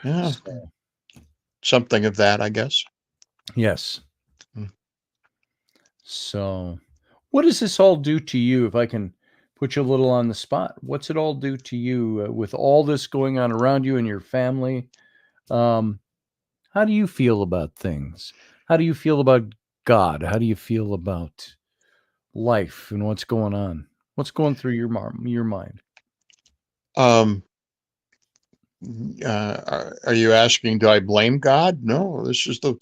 Yeah. So, Something of that, I guess. yes. Hmm. So what does this all do to you, if I can put you a little on the spot? What's it all do to you with all this going on around you and your family? How do you feel about things? How do you feel about God? How do you feel about life and what's going on? What's going through your mind? Are you asking, do I blame God? No, this is the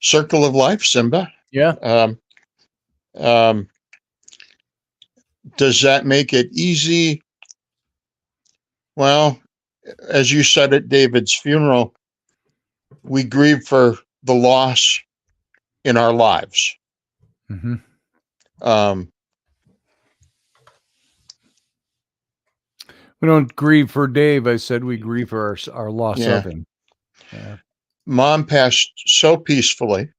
circle of life, Simba. Yeah. Does that make it easy? Well, as you said at David's funeral, we grieve for the loss in our lives. Mm-hmm. We don't grieve for Dave. I said we grieve for our loss of him. Yeah. Mom passed so peacefully.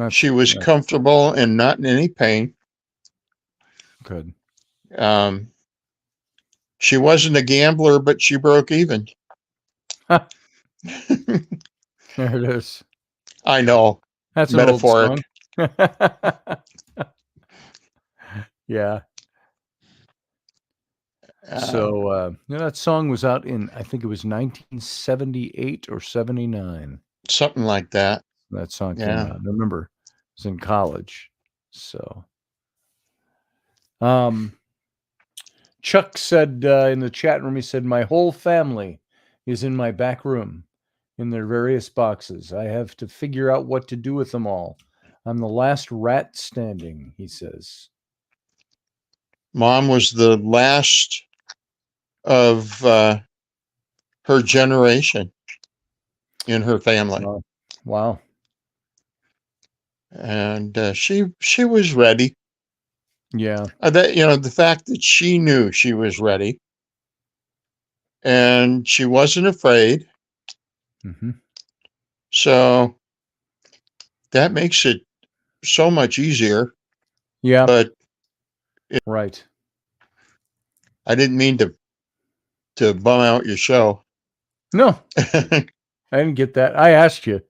She was comfortable and not in any pain. Good. She wasn't a gambler, but she broke even. There it is. I know. That's metaphoric. An old song. Yeah. So that song was out in, I think it was 1978 or 79. Something like that. That song came out. I remember I was in college. So Chuck said in the chat room, he said, my whole family is in my back room in their various boxes. I have to figure out what to do with them all. I'm the last rat standing, he says. Mom was the last of her generation in her family. Wow. And she was ready. Yeah. The fact that she knew she was ready and she wasn't afraid. Mm-hmm. So that makes it so much easier. Yeah. But right. I didn't mean to bum out your show. No. I didn't get that. I asked you.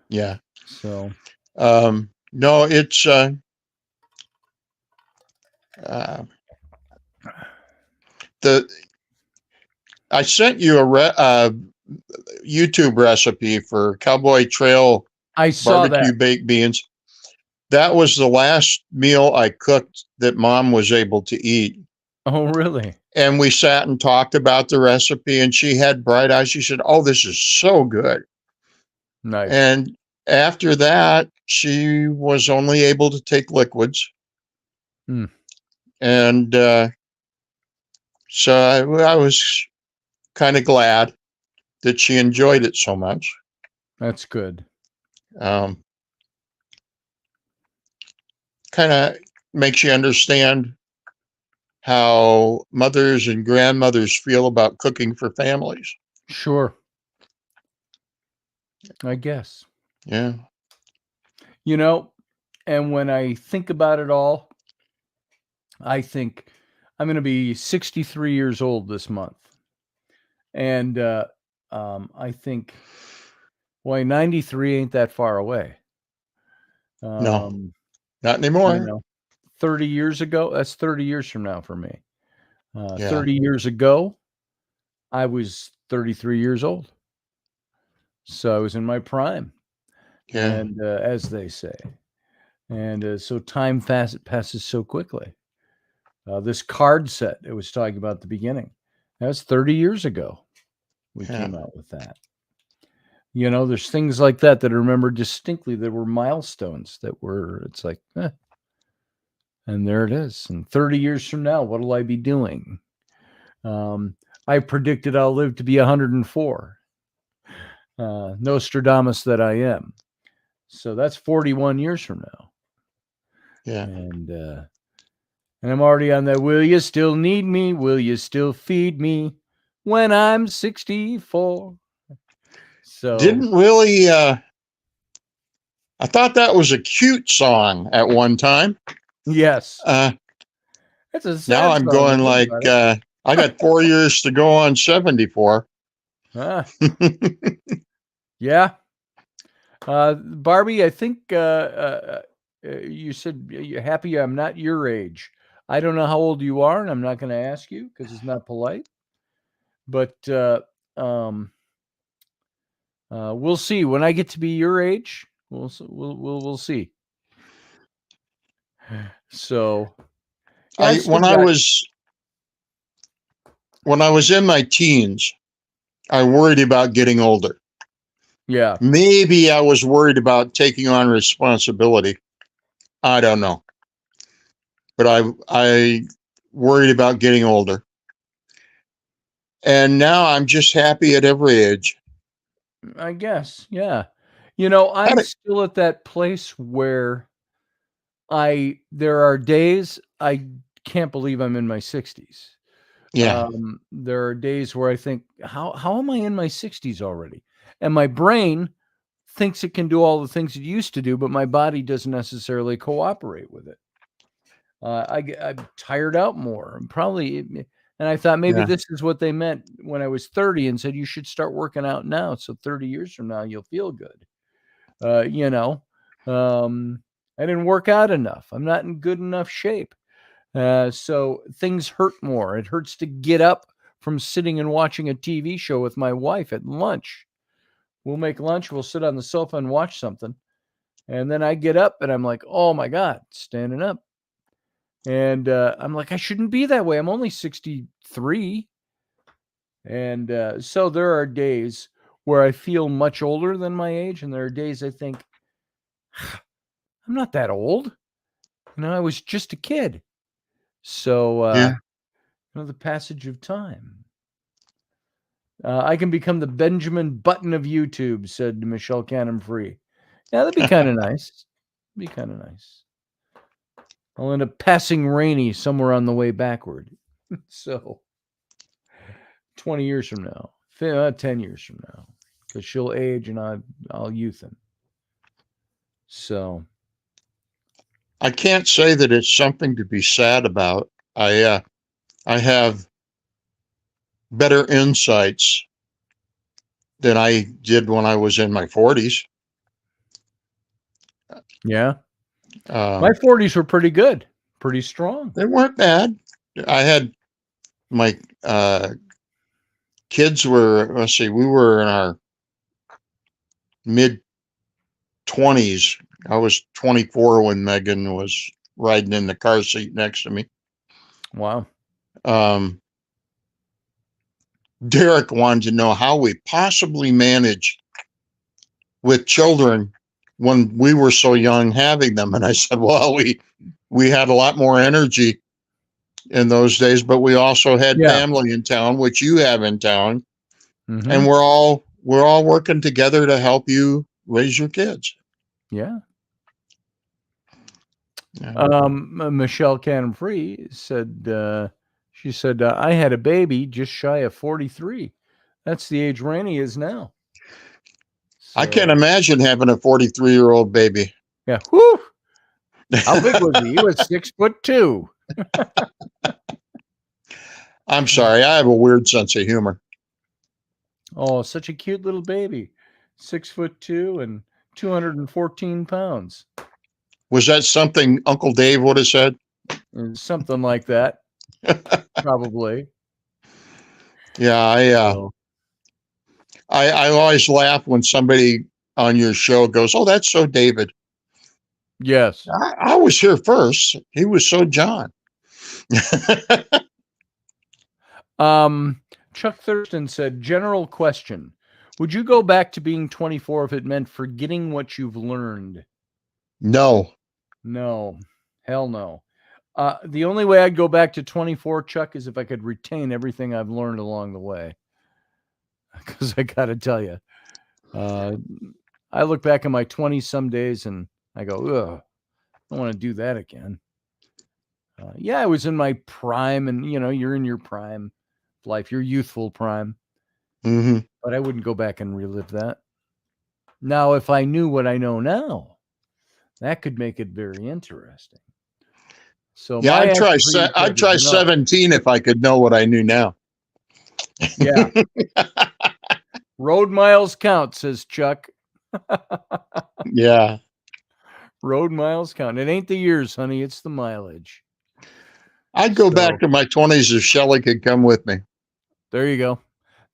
Yeah. So no, it's I sent you a YouTube recipe for Cowboy Trail barbecue baked beans. That was the last meal I cooked that Mom was able to eat. Oh, really? And we sat and talked about the recipe, and she had bright eyes. She said, "Oh, this is so good." Nice. And after that, she was only able to take liquids. And so I was kind of glad that she enjoyed it so much. That's good. Kind of makes you understand how mothers and grandmothers feel about cooking for families. Sure. I guess. Yeah. And when I think about it all, I think I'm going to be 63 years old this month. And I think, boy, 93 ain't that far away. No, not anymore. 30 years ago, that's 30 years from now for me. 30 Yeah. years ago, I was 33 years old. So I was in my prime. Yeah. And as they say. And so time passes so quickly. This card set it was talking about at the beginning, that was 30 years ago. We came out with that. You know, there's things like that I remember distinctly that were milestones that were, it's like, and there it is. And 30 years from now, what will I be doing? I predicted I'll live to be 104. Nostradamus that I am. So that's 41 years from now. Yeah. And I'm already on that. Will you still need me? Will you still feed me when I'm 64? So didn't really, I thought that was a cute song at one time. yes. It's a sad now I'm song, going like, I got 4 years to go on 74. Yeah. Barbie, I think you said you're happy I'm not your age. I don't know how old you are, and I'm not going to ask you because it's not polite. But we'll see. When I get to be your age, we'll see. So, when I was in my teens, I worried about getting older. Yeah. Maybe I was worried about taking on responsibility. I don't know. But I worried about getting older. And now I'm just happy at every age. I guess. Yeah. You know, I'm still at that place where there are days I can't believe I'm in my 60s. Yeah. There are days where I think, how am I in my 60s already? And my brain thinks it can do all the things it used to do, but my body doesn't necessarily cooperate with it. I'm tired out more. And I thought maybe this is what they meant when I was 30 and said, you should start working out now. So 30 years from now, you'll feel good. You know, I didn't work out enough. I'm not in good enough shape. So things hurt more. It hurts to get up from sitting and watching a TV show with my wife at lunch. We'll make lunch. We'll sit on the sofa and watch something. And then I get up and I'm like, oh my God, standing up. And I'm like, I shouldn't be that way. I'm only 63. And so there are days where I feel much older than my age. And there are days I think, I'm not that old. You know, I was just a kid. So, you know, the passage of time. I can become the Benjamin Button of YouTube, said Michelle Cannon Free. Yeah, that'd be kind of nice. Be kind of nice. I'll end up passing Rainey somewhere on the way backward. So 20 years from now, 10 years from now, because she'll age and I'll youthen. So I can't say that it's something to be sad about. I have better insights than I did when I was in my 40s. Yeah. My 40s were pretty good, pretty strong. They weren't bad. I had my kids were, let's see, we were in our mid 20s. I was 24 when Megan was riding in the car seat next to me. Wow. Derek wanted to know how we possibly manage with children when we were so young having them. And I said, well, we had a lot more energy in those days, but we also had family in town, which you have in town. Mm-hmm. And we're all working together to help you raise your kids. Yeah. Michelle Cannon Free said, she said, I had a baby just shy of 43. That's the age Rainey is now. So, I can't imagine having a 43-year-old baby. Yeah. Whew. How big was he? He was 6'2". I'm sorry. I have a weird sense of humor. Oh, such a cute little baby. 6'2" and 214 pounds. Was that something Uncle Dave would have said? Something like that. Probably. Yeah, I always laugh when somebody on your show goes, "Oh, that's so David." Yes. I was here first. He was so John. Chuck Thurston said, general question. Would you go back to being 24 if it meant forgetting what you've learned? No. No. Hell no. The only way I'd go back to 24, Chuck, is if I could retain everything I've learned along the way. Because I got to tell you, I look back at my 20s some days and I go, ugh, I don't want to do that again. Yeah, I was in my prime, and you're in your prime life, your youthful prime. Mm-hmm. But I wouldn't go back and relive that. Now, if I knew what I know now, that could make it very interesting. So yeah, I'd try 17 if I could know what I knew now. Yeah. Road miles count, says Chuck. Yeah. Road miles count. It ain't the years, honey. It's the mileage. I'd go back to my 20s if Shelley could come with me. There you go.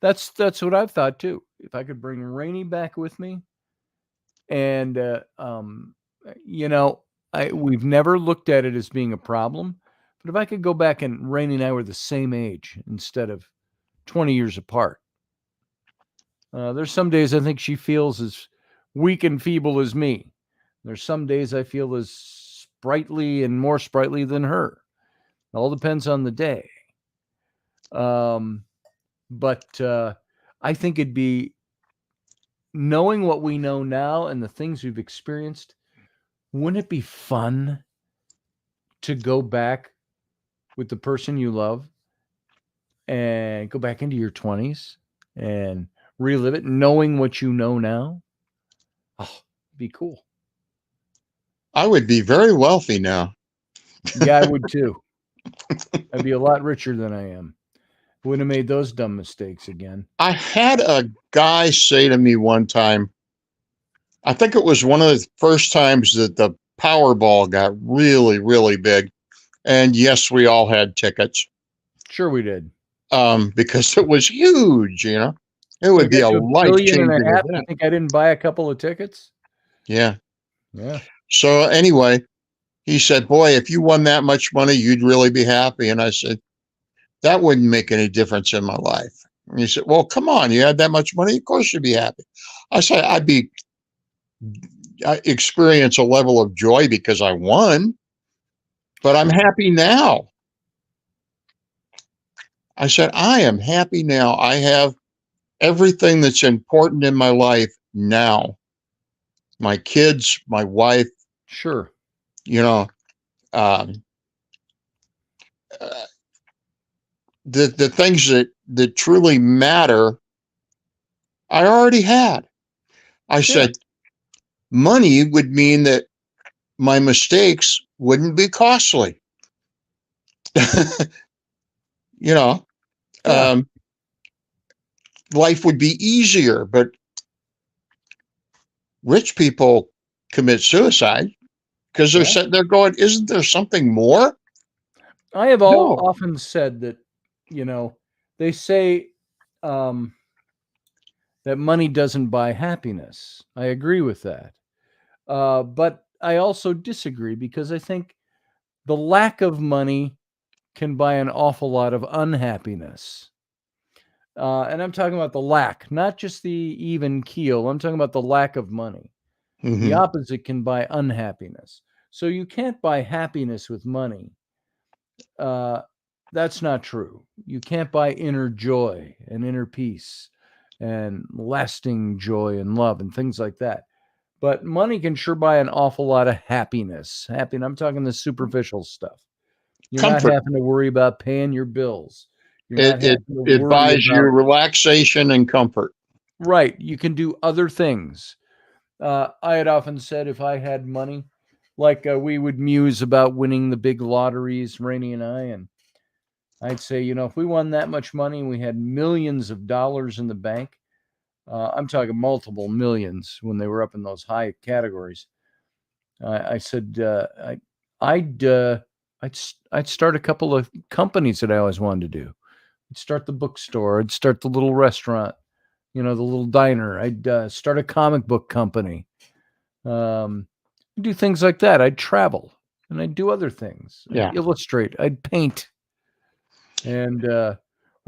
That's what I've thought too. If I could bring Rainey back with me, and we've never looked at it as being a problem, but if I could go back and Rainey and I were the same age instead of 20 years apart. There's some days I think she feels as weak and feeble as me. There's some days I feel as sprightly and more sprightly than her. It all depends on the day. But I think it'd be, knowing what we know now and the things we've experienced, wouldn't it be fun to go back with the person you love and go back into your 20s and relive it, knowing what you know now? Oh, it'd be cool. I would be very wealthy now. Yeah, I would too. I'd be a lot richer than I am. Wouldn't have made those dumb mistakes again. I had a guy say to me one time, I think it was one of the first times that the Powerball got really, really big. And yes, we all had tickets. Sure we did. Because it was huge, It would be a life-changing event. I think I didn't buy a couple of tickets. Yeah. Yeah. So anyway, he said, boy, if you won that much money, you'd really be happy. And I said, that wouldn't make any difference in my life. And he said, well, come on, you had that much money, of course you'd be happy. I said, I experience a level of joy because I won, but I'm happy now. I said, I am happy now. I have everything that's important in my life now. My kids, my wife. Sure. The things that truly matter, I already had. I said, money would mean that my mistakes wouldn't be costly. Life would be easier, but rich people commit suicide because they're going, isn't there something more? I have often said that, they say that money doesn't buy happiness. I agree with that. But I also disagree because I think the lack of money can buy an awful lot of unhappiness. And I'm talking about the lack, not just the even keel. I'm talking about the lack of money. Mm-hmm. The opposite can buy unhappiness. So you can't buy happiness with money. That's not true. You can't buy inner joy and inner peace and lasting joy and love and things like that. But money can sure buy an awful lot of happiness. I'm talking the superficial stuff. You're not having to worry about paying your bills. It buys you relaxation and comfort. Right. You can do other things. I had often said if I had money, like we would muse about winning the big lotteries, Rainey and I, and I'd say, if we won that much money and we had millions of dollars in the bank, I'm talking multiple millions when they were up in those high categories. I said, I'd start a couple of companies that I always wanted to do. I'd start the bookstore. I'd start the little restaurant, the little diner. I'd start a comic book company. Do things like that. I'd travel and I'd do other things. I'd illustrate. I'd paint. And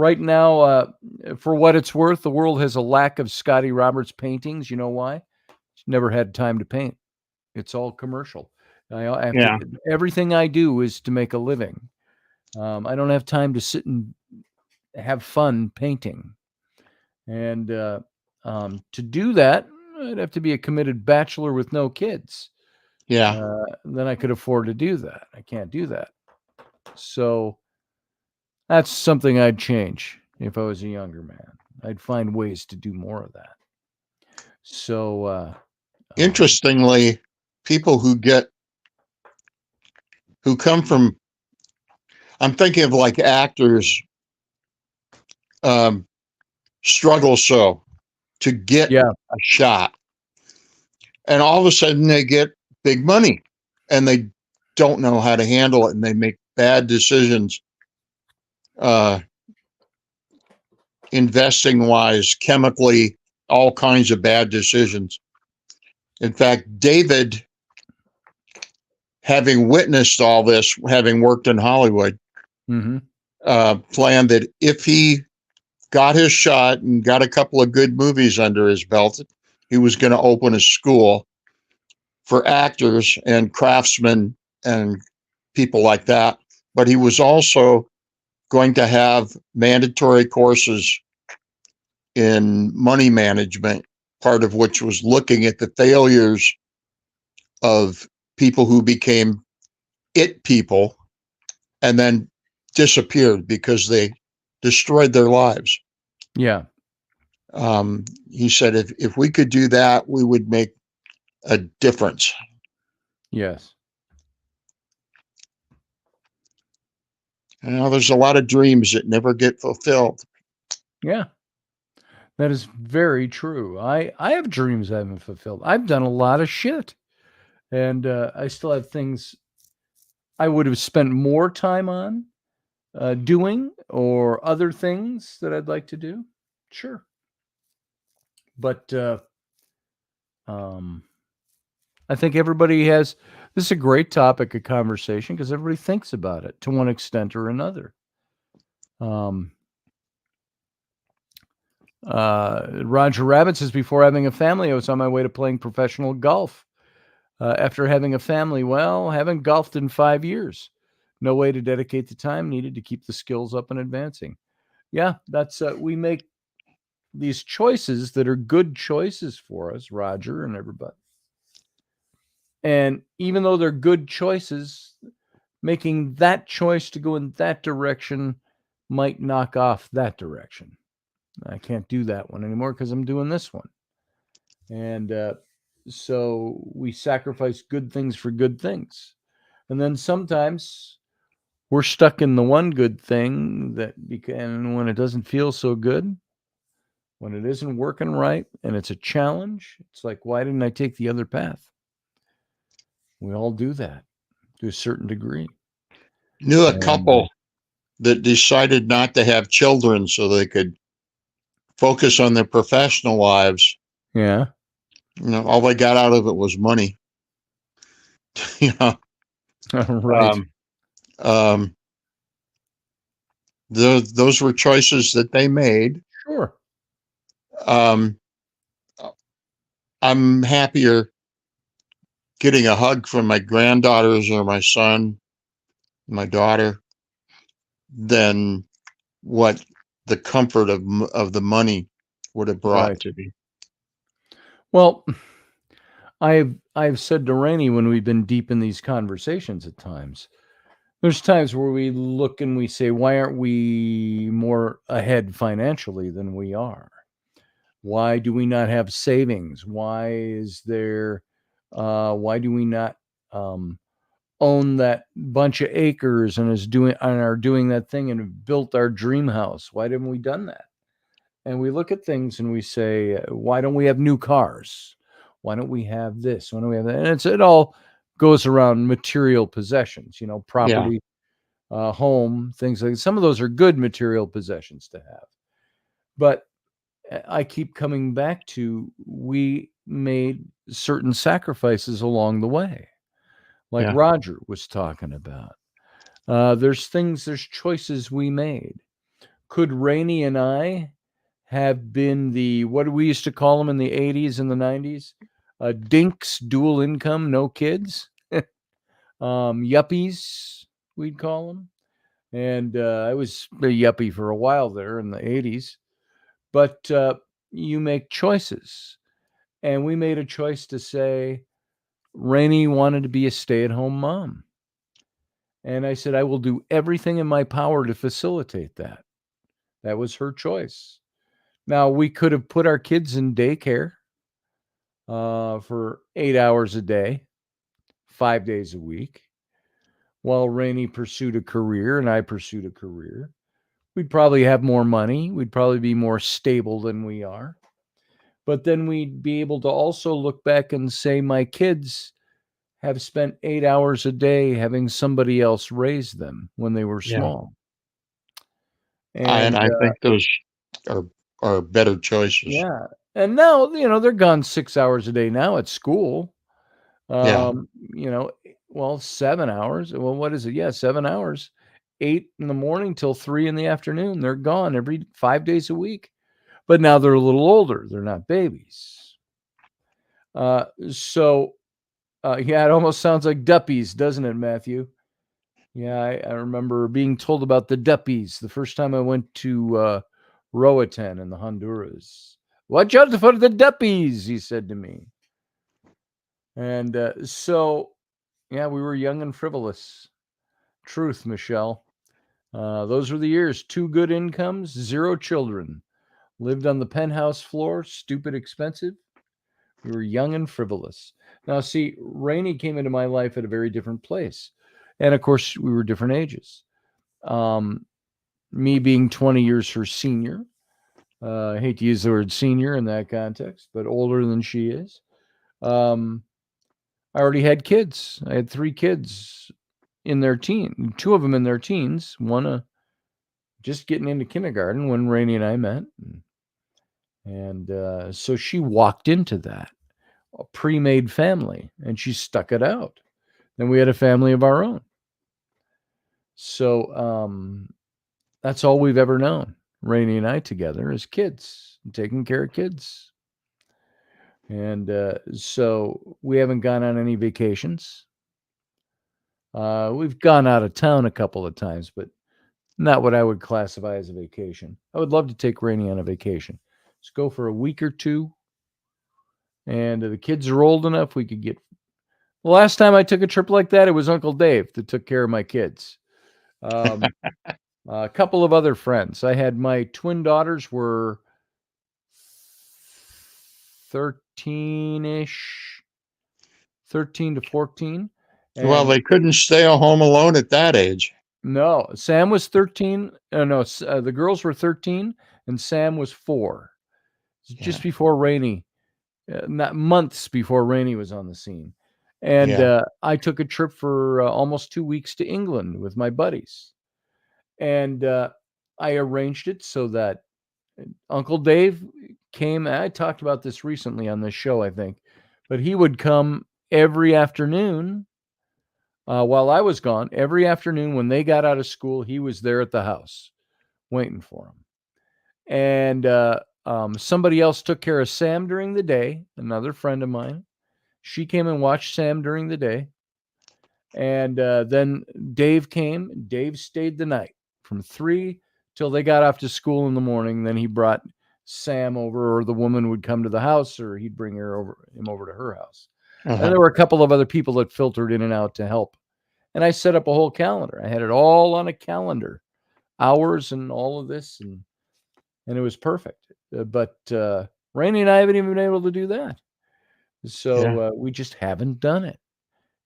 Right now, for what it's worth, the world has a lack of Scotty Roberts paintings. You know why? He's never had time to paint. It's all commercial. Everything I do is to make a living. I don't have time to sit and have fun painting. And to do that, I'd have to be a committed bachelor with no kids. Yeah. Then I could afford to do that. I can't do that. So that's something I'd change if I was a younger man. I'd find ways to do more of that. So interestingly, people who come from, I'm thinking of like actors, struggle so to get a shot, and all of a sudden they get big money and they don't know how to handle it, and they make bad decisions, investing wise, chemically, all kinds of bad decisions. In fact, David, having witnessed all this, having worked in Hollywood, planned that if he got his shot and got a couple of good movies under his belt, he was going to open a school for actors and craftsmen and people like that. But he was also going to have mandatory courses in money management, part of which was looking at the failures of people who became it people and then disappeared because they destroyed their lives. Yeah. He said, if we could do that, we would make a difference. Yes. There's a lot of dreams that never get fulfilled. Yeah. That is very true. I have dreams I haven't fulfilled. I've done a lot of shit. And I still have things I would have spent more time on doing, or other things that I'd like to do. Sure. But I think everybody has, this is a great topic of conversation because everybody thinks about it to one extent or another. Roger Rabbit says, before having a family, I was on my way to playing professional golf. After having a family, haven't golfed in 5 years. No way to dedicate the time needed to keep the skills up and advancing. Yeah, that's we make these choices that are good choices for us, Roger and everybody. And even though they're good choices, making that choice to go in that direction might knock off that direction. I can't do that one anymore because I'm doing this one. And so we sacrifice good things for good things. And then sometimes we're stuck in the one good thing and when it doesn't feel so good, when it isn't working right and it's a challenge, it's like, why didn't I take the other path? We all do that to a certain degree. Knew a couple that decided not to have children so they could focus on their professional lives. Yeah. All they got out of it was money. Right. Those were choices that they made. Sure. I'm happier getting a hug from my granddaughters or my son, my daughter, than what the comfort of the money would have brought to me. Well, I've said to Rainey when we've been deep in these conversations at times, there's times where we look and we say, why aren't we more ahead financially than we are? Why do we not have savings? Why do we not own that bunch of acres and are doing that thing and have built our dream house? Why haven't we done that? And we look at things and we say, why don't we have new cars? Why don't we have this? Why don't we have that? And it all goes around material possessions, property, home, things like that. Some of those are good material possessions to have. But I keep coming back to, we made certain sacrifices along the way, like Roger was talking about. There's choices we made. Could Rainey and I have been what we used to call them in the 80s and the 90s? Dinks, dual income, no kids. Yuppies, we'd call them. And I was a yuppie for a while there in the 80s. But you make choices. And we made a choice to say, Rainey wanted to be a stay-at-home mom. And I said, I will do everything in my power to facilitate that. That was her choice. Now, we could have put our kids in daycare for 8 hours a day, 5 days a week, while Rainey pursued a career and I pursued a career. We'd probably have more money. We'd probably be more stable than we are. But then we'd be able to also look back and say, my kids have spent 8 hours a day having somebody else raise them when they were small. And I think those are better choices. Yeah. And now, they're gone 6 hours a day now at school. 7 hours. Well, what is it? Yeah, 7 hours. 8 in the morning till 3 in the afternoon. They're gone every 5 days a week. But now they're a little older. They're not babies. It almost sounds like duppies, doesn't it, Matthew? Yeah, I remember being told about the duppies the first time I went to Roatan in the Honduras. Watch out for the duppies, he said to me. And we were young and frivolous. Truth, Michelle. Those were the years. 2 good incomes, 0 children. Lived on the penthouse floor, stupid expensive. We were young and frivolous. Now, see, Rainey came into my life at a very different place. And, of course, we were different ages. Me being 20 years her senior. I hate to use the word senior in that context, but older than she is. I already had kids. I had 3 kids in their teens, 2 of them in their teens, one just getting into kindergarten when Rainey and I met. And so she walked into that, a pre-made family, and she stuck it out. Then we had a family of our own. So that's all we've ever known, Rainey and I together as kids, taking care of kids. And so we haven't gone on any vacations. We've gone out of town a couple of times, but not what I would classify as a vacation. I would love to take Rainey on a vacation. Let's go for a week or 2. And the kids are old enough, we could get... The last time I took a trip like that, it was Uncle Dave that took care of my kids. A couple of other friends. I had my twin daughters were 13-ish, 13 to 14. Well, they couldn't stay home alone at that age. No, Sam was 13. The girls were 13 and Sam was 4. Just before Rainey, not months before Rainey was on the scene. And I took a trip for almost 2 weeks to England with my buddies. And I arranged it so that Uncle Dave came. I talked about this recently on this show, I think. But he would come every afternoon while I was gone. Every afternoon when they got out of school, he was there at the house waiting for them. And somebody else took care of Sam during the day, another friend of mine. She came and watched Sam during the day. And then Dave came. Dave stayed the night from 3 till they got off to school in the morning. Then he brought Sam over, or the woman would come to the house, or he'd bring him over to her house. And there were a couple of other people that filtered in and out to help. And I set up a whole calendar. I had it all on a calendar, hours and all of this, and it was perfect. But Rainey and I haven't even been able to do that. So we just haven't done it.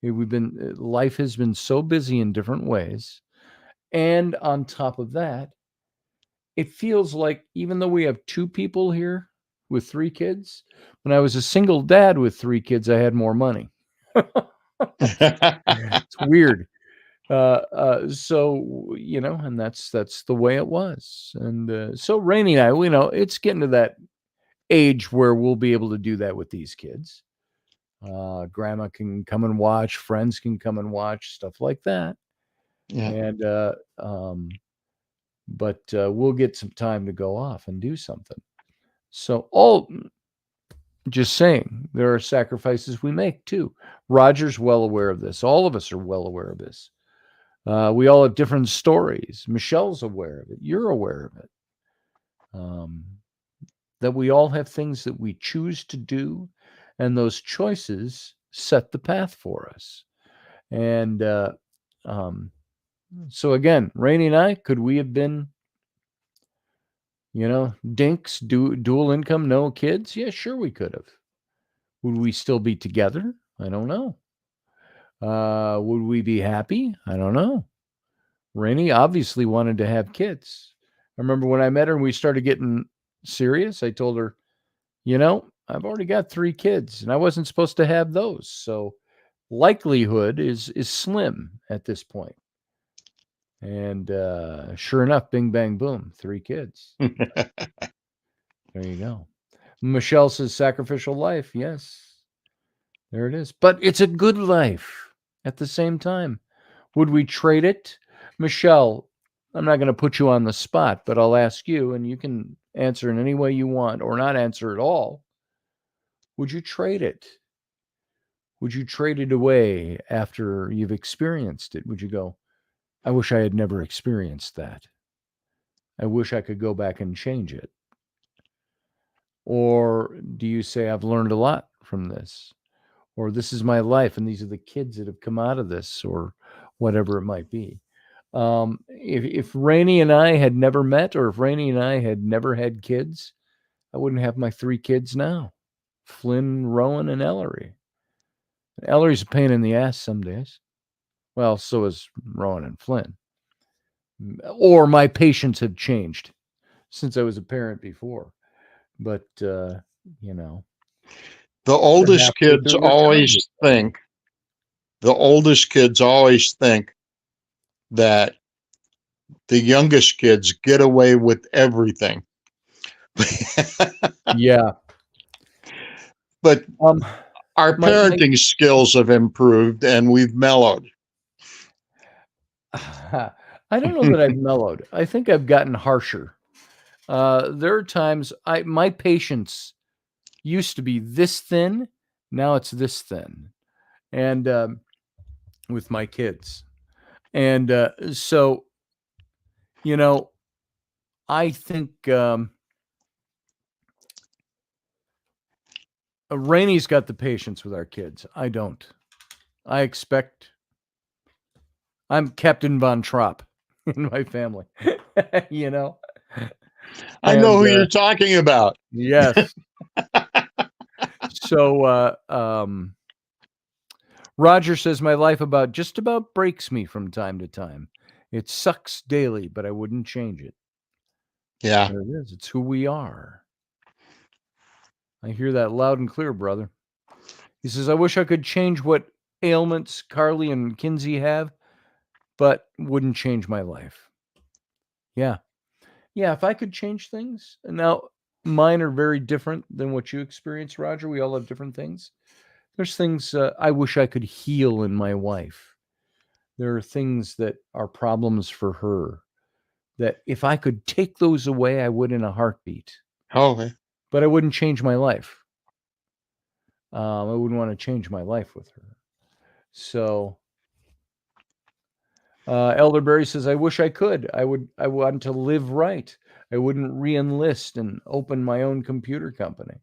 Life has been so busy in different ways. And on top of that, it feels like even though we have 2 people here with 3 kids, when I was a single dad with 3 kids, I had more money. It's weird. So, and that's the way it was. And so Rainey and I, it's getting to that age where we'll be able to do that with these kids. Grandma can come and watch, friends can come and watch, stuff like that. And but we'll get some time to go off and do something. So just saying, there are sacrifices we make too. Roger's well aware of this. All of us are well aware of this. We all have different stories. Michelle's aware of it. You're aware of it. That we all have things that we choose to do, and those choices set the path for us. And so again, Rainey and I, could we have been, dinks, dual income, no kids? Yeah, sure we could have. Would we still be together? I don't know. Would we be happy? I don't know. Rainey obviously wanted to have kids. I remember when I met her and we started getting serious, I told her, I've already got 3 kids and I wasn't supposed to have those. So likelihood is slim at this point. And sure enough, bing, bang, boom, 3 kids. There you go. Michelle says sacrificial life. Yes, there it is. But it's a good life at the same time. Would we trade it? Michelle, I'm not going to put you on the spot, but I'll ask you, and you can answer in any way you want or not answer at all. Would you trade it? Would you trade it away after you've experienced it? Would you go, I wish I had never experienced that. I wish I could go back and change it. Or do you say, I've learned a lot from this? Or this is my life, and these are the kids that have come out of this, or whatever it might be. If Rainey and I had never met, or if Rainey and I had never had kids, I wouldn't have my 3 kids now. Flynn, Rowan, and Ellery. Ellery's a pain in the ass some days. Well, so is Rowan and Flynn. Or my patients have changed since I was a parent before. But, the oldest kids always think that the youngest kids get away with everything. Yeah. But our parenting skills have improved and we've mellowed. I don't know that I've mellowed. I think I've gotten harsher. There are times my patience used to be this thin. Now it's this thin. And with my kids. And so, I think Rainey's got the patience with our kids. I don't. I'm Captain Von Trapp in my family, I know who you're talking about. Yes. So, Roger says, my life just about breaks me from time to time. It sucks daily, but I wouldn't change it. Yeah. There it is. It's who we are. I hear that loud and clear, brother. He says, I wish I could change what ailments Carly and Kinsey have, but wouldn't change my life. Yeah. Yeah, if I could change things. Now, mine are very different than what you experience, Roger. We all have different things. There's things I wish I could heal in my wife. There are things that are problems for her that if I could take those away, I would in a heartbeat. Okay. But I wouldn't change my life. I wouldn't want to change my life with her. So Elderberry says, I wish I could. I want to live right. I wouldn't re-enlist and open my own computer company.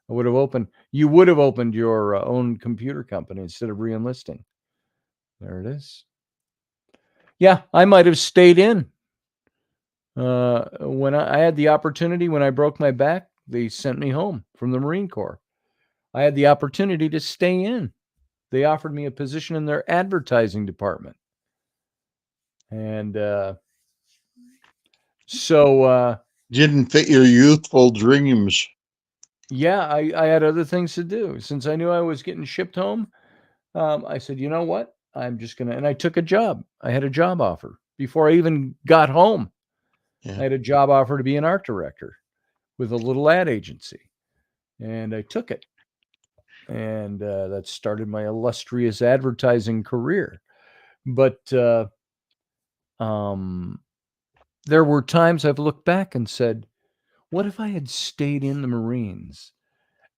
You would have opened your own computer company instead of re-enlisting. There it is. Yeah, I might have stayed in. When I had the opportunity, when I broke my back, they sent me home from the Marine Corps. I had the opportunity to stay in. They offered me a position in their advertising department. And so didn't fit your youthful dreams. Yeah, I had other things to do. Since I knew I was getting shipped home, I said, you know what? I'm just going to, and I took a job. I had a job offer before I even got home. Yeah. I had a job offer to be an art director with a little ad agency, and I took it. And that started my illustrious advertising career. But there were times I've looked back and said, what if I had stayed in the Marines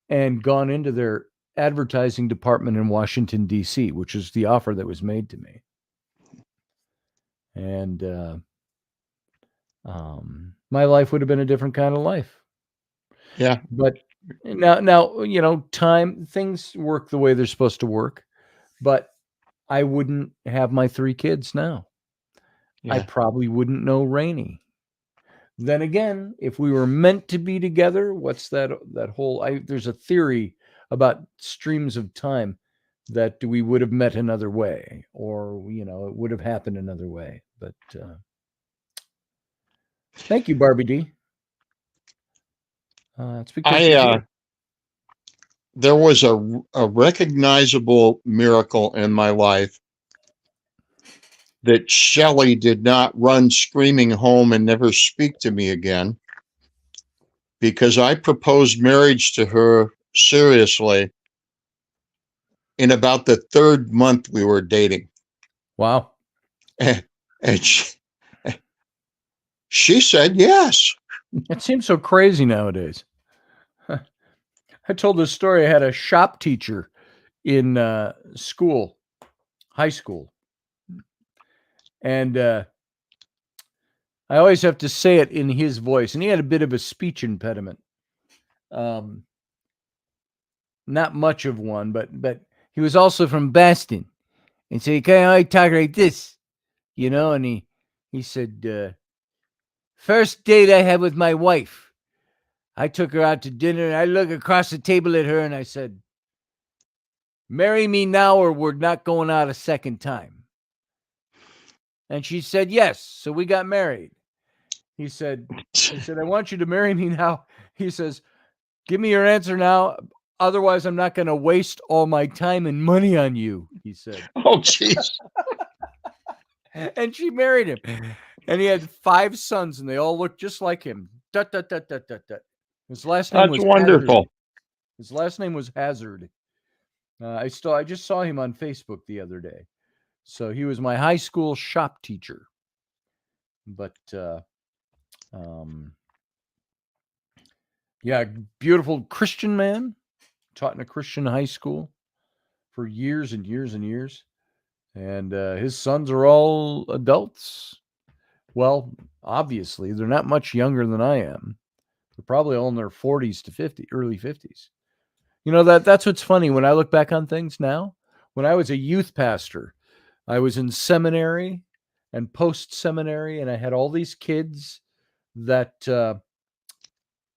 and gone into their advertising department in Washington, D.C., which is the offer that was made to me. And my life would have been a different kind of life. Yeah. But now, you know, things work the way they're supposed to work, but I wouldn't have my 3 kids now. Yeah. I probably wouldn't know Rainey. Then again, if we were meant to be together, what's that whole, there's a theory about streams of time that we would have met another way, or, you know, it would have happened another way. But thank you, Barbie D. It's because there was a recognizable miracle in my life that Shelley did not run screaming home and never speak to me again, because I proposed marriage to her seriously in about the 3rd month we were dating. Wow. And she said yes. It seems so crazy nowadays. I told this story. I had a shop teacher in school, high school. And I always have to say it in his voice. And he had a bit of a speech impediment. Not much of one, but he was also from Boston. And so he kind of talk like this, you know, and he said, first date I had with my wife, I took her out to dinner, and I looked across the table at her and I said, marry me now or we're not going out a second time. And she said, yes. So we got married. He said, I want you to marry me now. He says, give me your answer now. Otherwise, I'm not going to waste all my time and money on you, he said. Oh, jeez. And she married him. And he had 5 sons, and they all looked just like him. Dut, dut, dut, dut, dut, dut. His last name was wonderful. Hazard. His last name was Hazard. I just saw him on Facebook the other day. So he was my high school shop teacher. But yeah, beautiful Christian man, taught in a Christian high school for years and years and years. And his sons are all adults. Well, obviously, they're not much younger than I am. They're probably all in their 40s to 50, early 50s. You know, that's what's funny when I look back on things now. When I was a youth pastor, I was in seminary and post-seminary, and I had all these kids that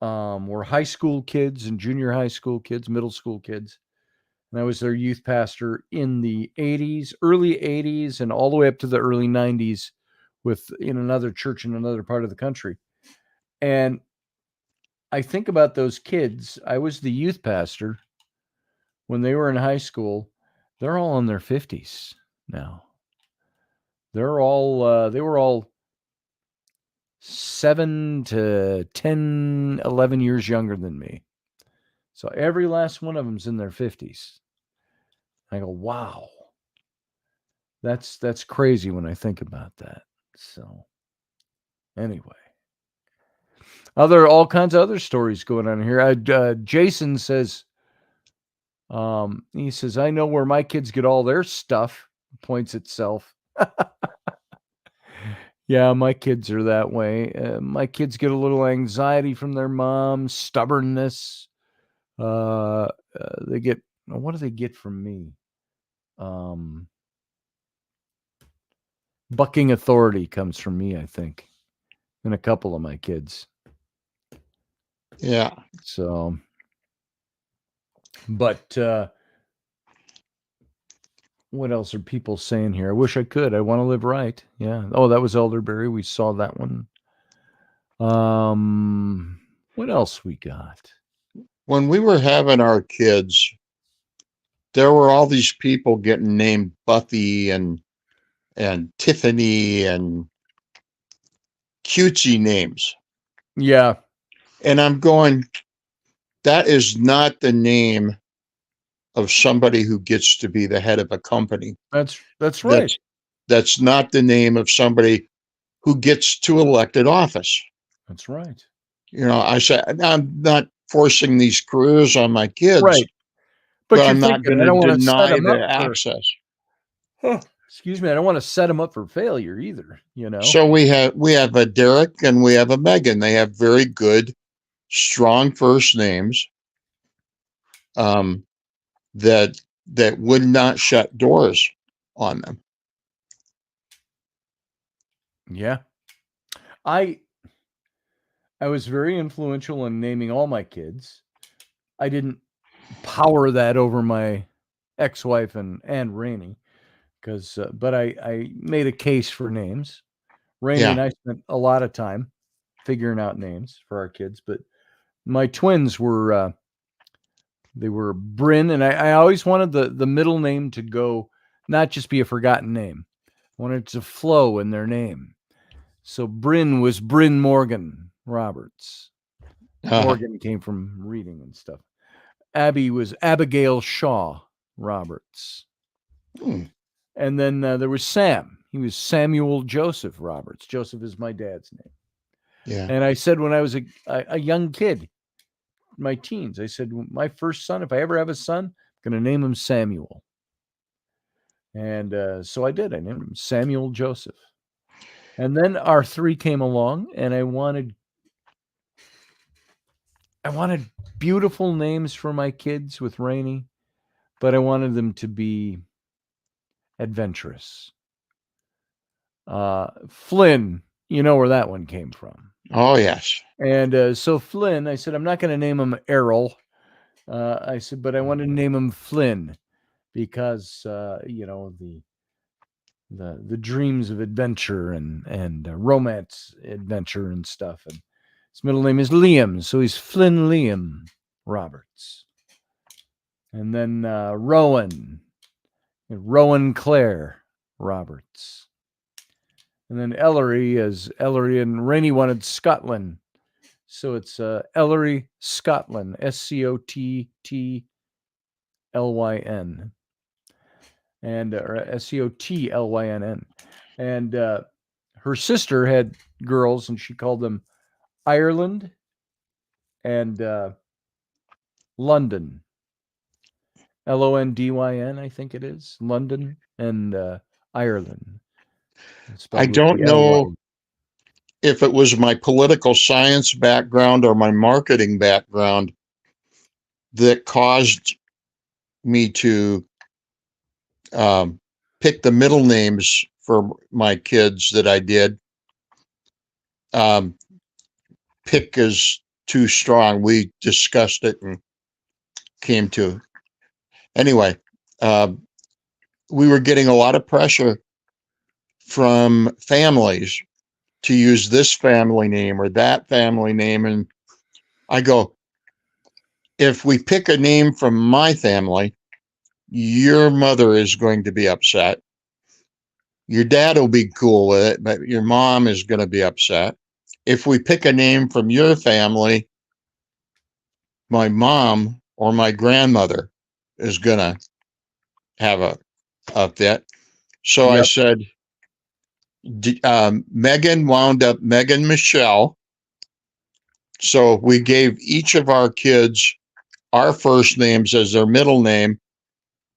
were high school kids and junior high school kids, middle school kids. And I was their youth pastor in the 80s, early 80s, and all the way up to the early 90s in another church in another part of the country. And I think about those kids. I was the youth pastor when they were in high school. They're all in their 50s now. They were all 7 to 10, 11 years younger than me. So every last one of them's in their 50s. I go, wow. That's crazy when I think about that. So anyway, all kinds of other stories going on here. Jason says, he says, I know where my kids get all their stuff, points itself. Yeah, my kids are that way. My kids get a little anxiety from their mom, stubbornness. They get, what do they get from me? Bucking authority comes from me, I think, and a couple of my kids. Yeah. So, but what else are people saying here? I wish I could. I want to live right. Yeah. Oh, that was elderberry. We saw that one. What else we got? When we were having our kids, there were all these people getting named Buffy and Tiffany and cutesy names. Yeah. And I'm going, that is not the name of somebody who gets to be the head of a company. That's right. That's not the name of somebody who gets to elected office. That's right. I said, I'm not forcing these careers on my kids, right. but I'm not going to deny the access. Excuse me, I don't want to set them up for failure either, So we have a Derek and we have a Megan. They have very good, strong first names that would not shut doors on them. Yeah. I was very influential in naming all my kids. I didn't power that over my ex-wife and Rainey, but I made a case for names. Rainey and I spent a lot of time figuring out names for our kids, but my twins were they were Bryn, and I always wanted the middle name to go, not just be a forgotten name. I wanted it to flow in their name. So Bryn was Bryn Morgan Roberts. Morgan came from reading and stuff. Abby was Abigail Shaw Roberts. And then there was Sam. He was Samuel Joseph Roberts. Joseph is my dad's name. Yeah. And I said when I was a young kid, my teens, I said, my first son, if I ever have a son, I'm going to name him Samuel. And so I did. I named him Samuel Joseph. And then our three came along, and I wanted beautiful names for my kids with Rainey, but I wanted them to be adventurous. Flynn, you know where that one came from. Oh, yes. And so Flynn, I said, I'm not going to name him Errol. I said, but I wanted to name him Flynn because, the dreams of adventure and romance adventure and stuff. And his middle name is Liam, so he's Flynn Liam Roberts. And then Rowan Claire Roberts. And then Ellery is Ellery, and Rainey wanted Scotland. So it's Ellery Scotland, Scottlyn. And or Scottlynn. And her sister had girls, and she called them Ireland and London. Londyn, I think it is. London and Ireland. I don't know if it was my political science background or my marketing background that caused me to pick the middle names for my kids that I did. Pick is too strong. We discussed it and came to. Anyway, we were getting a lot of pressure from families to use this family name or that family name. And I go, if we pick a name from my family, your mother is going to be upset. Your dad will be cool with it, but your mom is going to be upset. If we pick a name from your family, my mom or my grandmother is going to have a fit. So I said, Megan wound up Megan Michelle. So we gave each of our kids our first names as their middle name.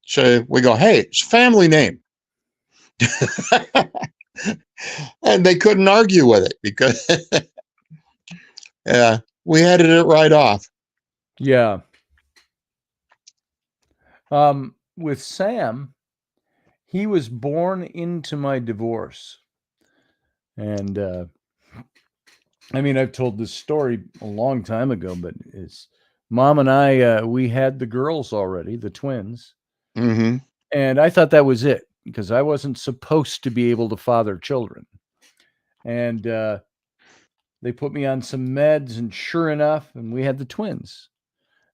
So we go, hey, it's a family name. And they couldn't argue with it because we headed it right off. Yeah. With Sam, he was born into my divorce. And I've told this story a long time ago, but it's Mom and I, we had the girls already, the twins. Mm-hmm. And I thought that was it because I wasn't supposed to be able to father children. And they put me on some meds, and sure enough, and we had the twins.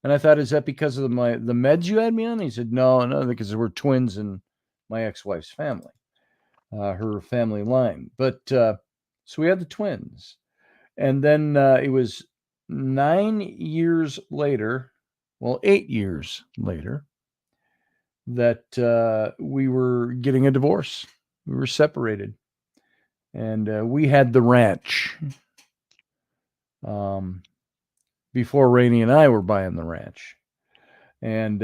And I thought, is that because of the meds you had me on? He said, no, because there were twins in my ex-wife's family, her family line. But so we had the twins. And then it was 8 years later, that we were getting a divorce. We were separated. And we had the ranch. Before Rainey and I were buying the ranch. And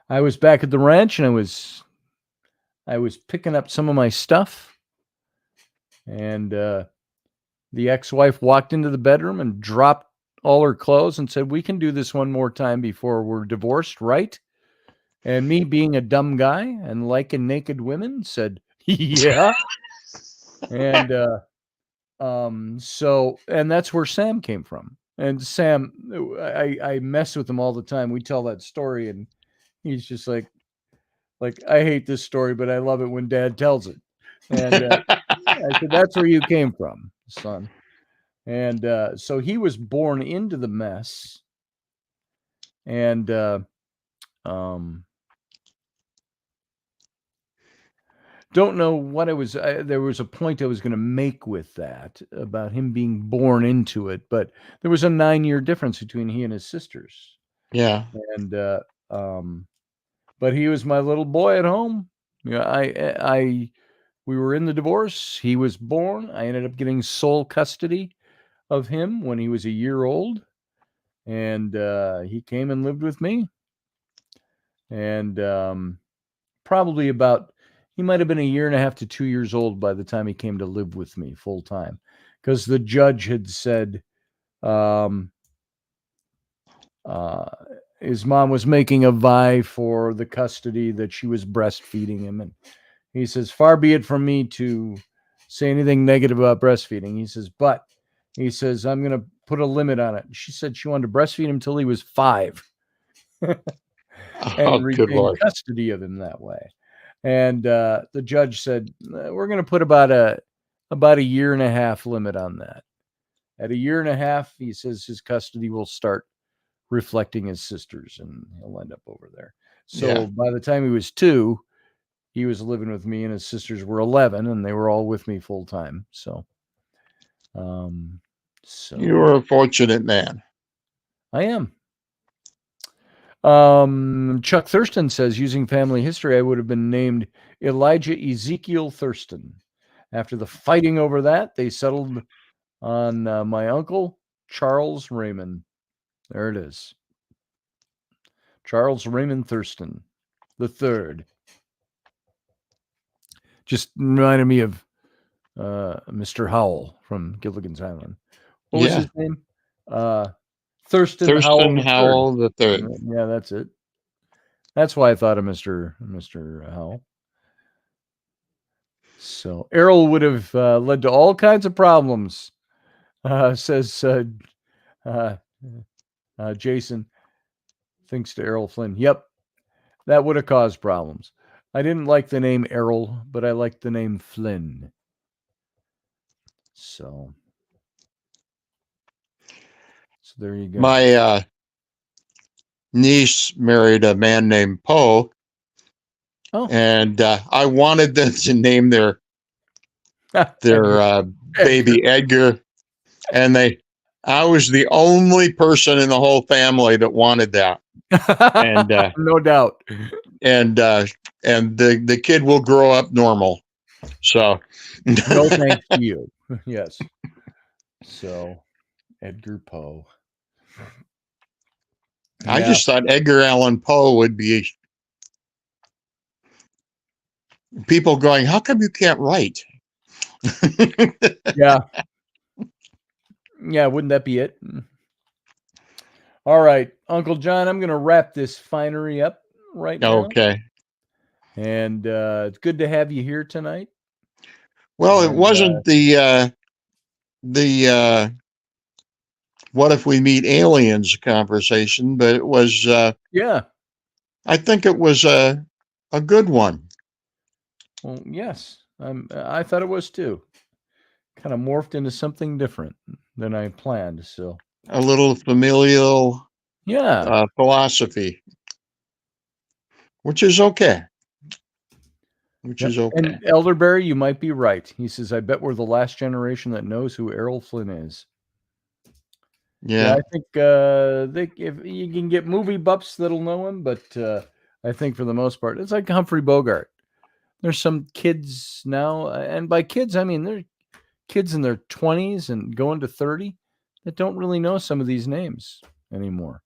I was back at the ranch, and I was picking up some of my stuff, and the ex-wife walked into the bedroom and dropped all her clothes and said, "We can do this one more time before we're divorced, right?" And me, being a dumb guy and liking naked women, said, "Yeah." And and that's where Sam came from. And Sam, I mess with him all the time. We tell that story, and he's just like, I hate this story, but I love it when Dad tells it. And I said, "That's where you came from, son." And so he was born into the mess. And don't know what it was. There was a point I was going to make with that about him being born into it, but there was a 9-year difference between he and his sisters. Yeah. And but he was my little boy at home. We were in the divorce. He was born. I ended up getting sole custody of him when he was a year old, and he came and lived with me. And probably he might have been a year and a half to 2 years old by the time he came to live with me full time, because the judge had said his mom was making a vie for the custody, that she was breastfeeding him. And he says, "Far be it from me to say anything negative about breastfeeding." He says, "But," he says, "I'm going to put a limit on it." She said she wanted to breastfeed him until he was 5 and retain custody of him that way. And the judge said, "We're going to put about a year and a half limit on that. At a year and a half," he says, "his custody will start reflecting his sisters, and he'll end up over there." So by the time he was 2, he was living with me, and his sisters were 11, and they were all with me full time. So you were a fortunate man. I am. Chuck Thurston says, "Using family history, I would have been named Elijah Ezekiel Thurston. After the fighting over that, they settled on my uncle, Charles Raymond." There it is. Charles Raymond Thurston III. Just reminded me of Mr. Howell from Gilligan's Island. What was his name? Thurston Howell III. Yeah, that's it. That's why I thought of Mr. Howell. So Errol would have led to all kinds of problems, says Jason. Thinks to Errol Flynn. Yep, that would have caused problems. I didn't like the name Errol, but I liked the name Flynn. So there you go. My niece married a man named Poe. Oh. And I wanted them to name their baby Edgar. And I was the only person in the whole family that wanted that. And no doubt. And the kid will grow up normal. So no thanks to you. Yes. So Edgar Poe. I just thought Edgar Allan Poe would be people going, "How come you can't write?" Yeah. Yeah, wouldn't that be it? All right, Uncle John, I'm going to wrap this finery up right now. Okay. And it's good to have you here tonight. Well, it wasn't the what if we meet aliens conversation, but it was I think it was a good one. Well, yes, I thought it was too. Kind of morphed into something different than I planned. So a little familial, philosophy, which is okay. Is okay. And Elderberry, you might be right. He says, "I bet we're the last generation that knows who Errol Flynn is." Yeah, I think if you can get movie buffs that'll know him, but I think for the most part, it's like Humphrey Bogart. There's some kids now, and by kids, I mean they're kids in their 20s and going to 30 that don't really know some of these names anymore.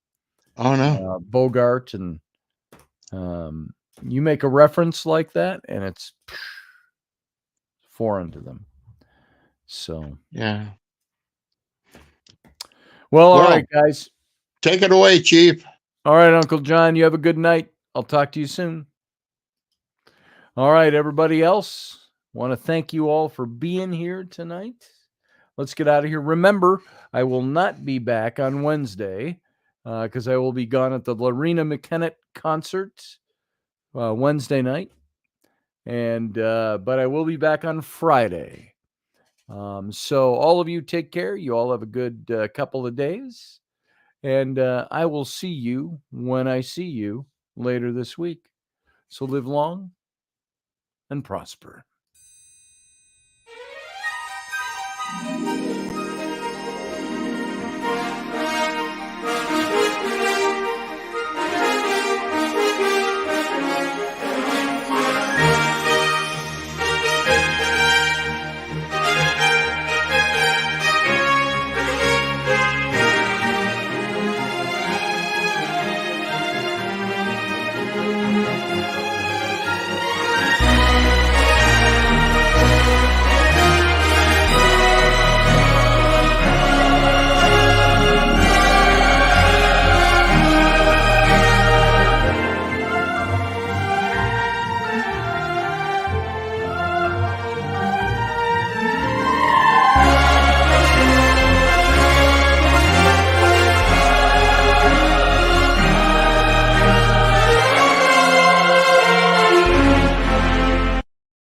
Oh, no. Bogart, and you make a reference like that, and it's foreign to them. So, yeah. Well, all right, guys. Take it away, Chief. All right, Uncle John, you have a good night. I'll talk to you soon. All right, everybody else, want to thank you all for being here tonight. Let's get out of here. Remember, I will not be back on Wednesday because I will be gone at the Lorena McKennitt concert Wednesday night, and but I will be back on Friday. So all of you take care. You all have a good couple of days, and I will see you when I see you later this week. So live long and prosper.